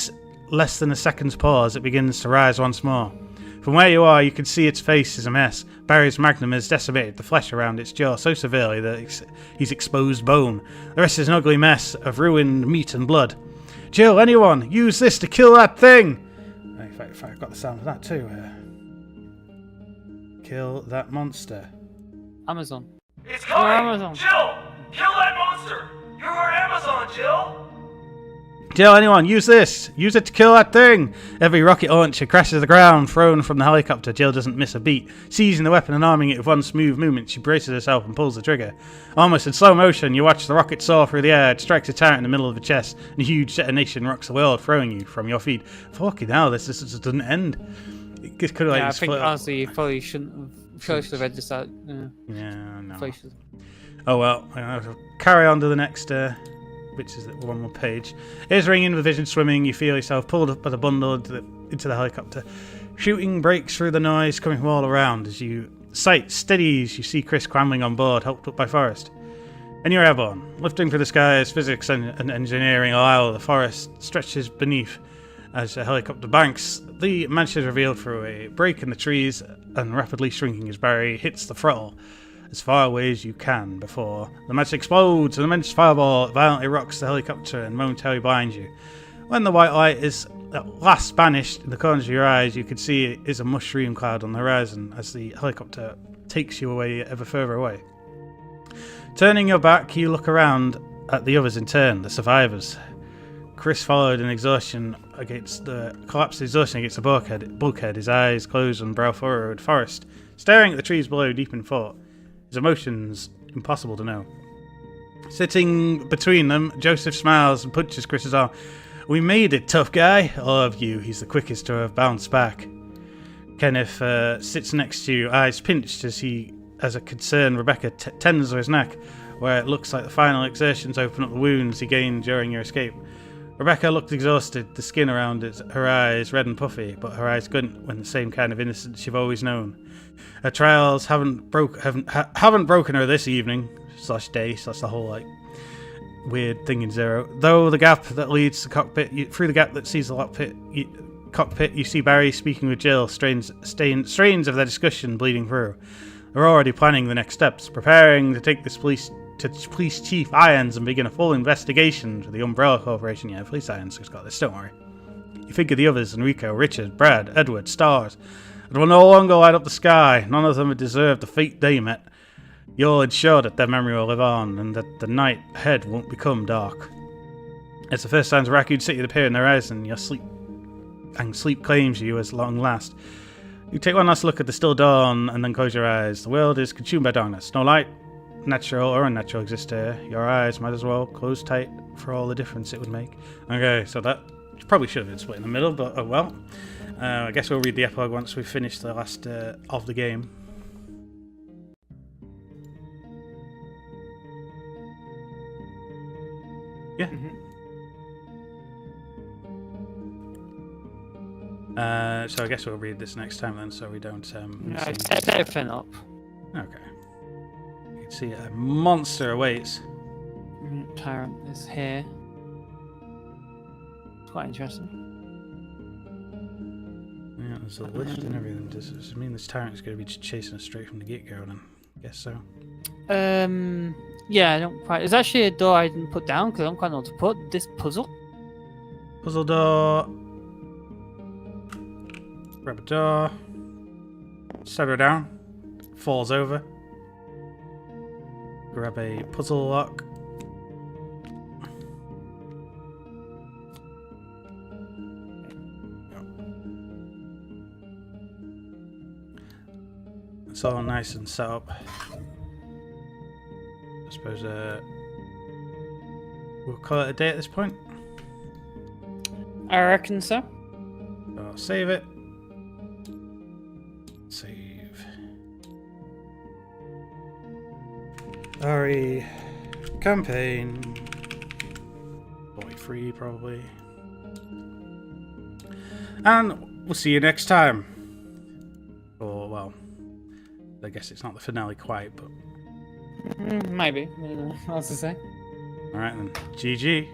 Speaker 3: less than a second's pause, it begins to rise once more. From where you are, you can see its face is a mess. Barry's magnum has decimated the flesh around its jaw so severely that he's exposed bone. The rest is an ugly mess of ruined meat and blood. Jill, anyone, use this to kill that thing! In fact, I've got the sound of that too. Kill that monster.
Speaker 4: Amazon.
Speaker 7: It's
Speaker 4: You're
Speaker 7: coming!
Speaker 4: Amazon.
Speaker 7: Jill! Kill that monster! You're our Amazon, Jill!
Speaker 3: Jill, anyone, use this! Use it to kill that thing! Every rocket launcher crashes to the ground, thrown from the helicopter. Jill doesn't miss a beat. Seizing the weapon and arming it with one smooth movement, she braces herself and pulls the trigger. Almost in slow motion, you watch the rocket soar through the air. It strikes a tyrant in the middle of the chest, and a huge detonation rocks the world, throwing you from your feet. Fucking hell, this just doesn't end. It could have, like,
Speaker 4: Yeah, I think
Speaker 3: split up.
Speaker 4: honestly, you probably shouldn't have. Probably should have read this out.
Speaker 3: Yeah, no.
Speaker 4: Probably should.
Speaker 3: Oh well, I'll carry on to the next, which is one more page. Ears ringing, the vision swimming. You feel yourself pulled up by the bundle into the helicopter. Shooting breaks through the noise coming from all around as you sight steadies. You see Chris scrambling on board, helped up by Forrest. And you're airborne, lifting through the skies. Physics and engineering allow the forest stretches beneath. As the helicopter banks, the mansion is revealed through a break in the trees and rapidly shrinking as Barry hits the throttle as far away as you can before the mansion explodes. An immense fireball violently rocks the helicopter and momentarily blinds you. When the white light is at last banished in the corners of your eyes, you can see it is a mushroom cloud on the horizon as the helicopter takes you away ever further away. Turning your back, you look around at the others in turn, the survivors. Chris followed in exhaustion against the bulkhead, his eyes closed and brow furrowed. Forrest, staring at the trees below, deep in thought, his emotions impossible to know. Sitting between them, Joseph smiles and punches Chris's arm. "We made it, tough guy." All of you, he's the quickest to have bounced back. Kenneth sits next to you, eyes pinched as a concerned Rebecca tends to his neck, where it looks like the final exertions open up the wounds he gained during your escape. Rebecca looked exhausted, the skin around her eyes red and puffy, but her eyes glint with the same kind of innocence you've always known. Her trials haven't broken her this evening / day / the whole weird thing in Zero. Though the gap that leads to the cockpit, through the gap that sees the cockpit, you see Barry speaking with Jill, strains of their discussion bleeding through. They're already planning the next steps, preparing to take this police Chief Irons and begin a full investigation for the Umbrella Corporation. Yeah, Police Irons has got this, don't worry. You think of the others, Enrico, Richard, Brad, Edward, Stars. They will no longer light up the sky. None of them have deserved the fate they met. You'll ensure that their memory will live on, and that the night ahead won't become dark. As the first signs of Raccoon City appear in the horizon, your sleep claims you as long last. You take one last look at the still dawn, and then close your eyes. The world is consumed by darkness. No light, natural or unnatural, exists here. Your eyes might as well close tight for all the difference it would make. Okay, so that probably should have been split in the middle, but oh well. I guess we'll read the epilogue once we've finished the last of the game. Yeah. So I guess we'll read this next time then, so we don't
Speaker 4: Set everything up.
Speaker 3: Okay. You can see a monster awaits.
Speaker 4: Tyrant is here. Quite interesting.
Speaker 3: Yeah, there's a lift and everything. Does this mean this tyrant's going to be chasing us straight from the get-go then? I guess so.
Speaker 4: Yeah, I don't quite. There's actually a door I didn't put down because I don't quite know what to put. This puzzle.
Speaker 3: Puzzle door. Grab a door. Set her down. Falls over. Grab a puzzle lock. It's all nice and set up. I suppose we'll call it a day at this point.
Speaker 4: I reckon so.
Speaker 3: I'll save it. Save. RE campaign. 43 probably. And we'll see you next time. Or, well, I guess it's not the finale quite, but...
Speaker 4: Maybe. I don't know what else to say.
Speaker 3: Alright then. GG.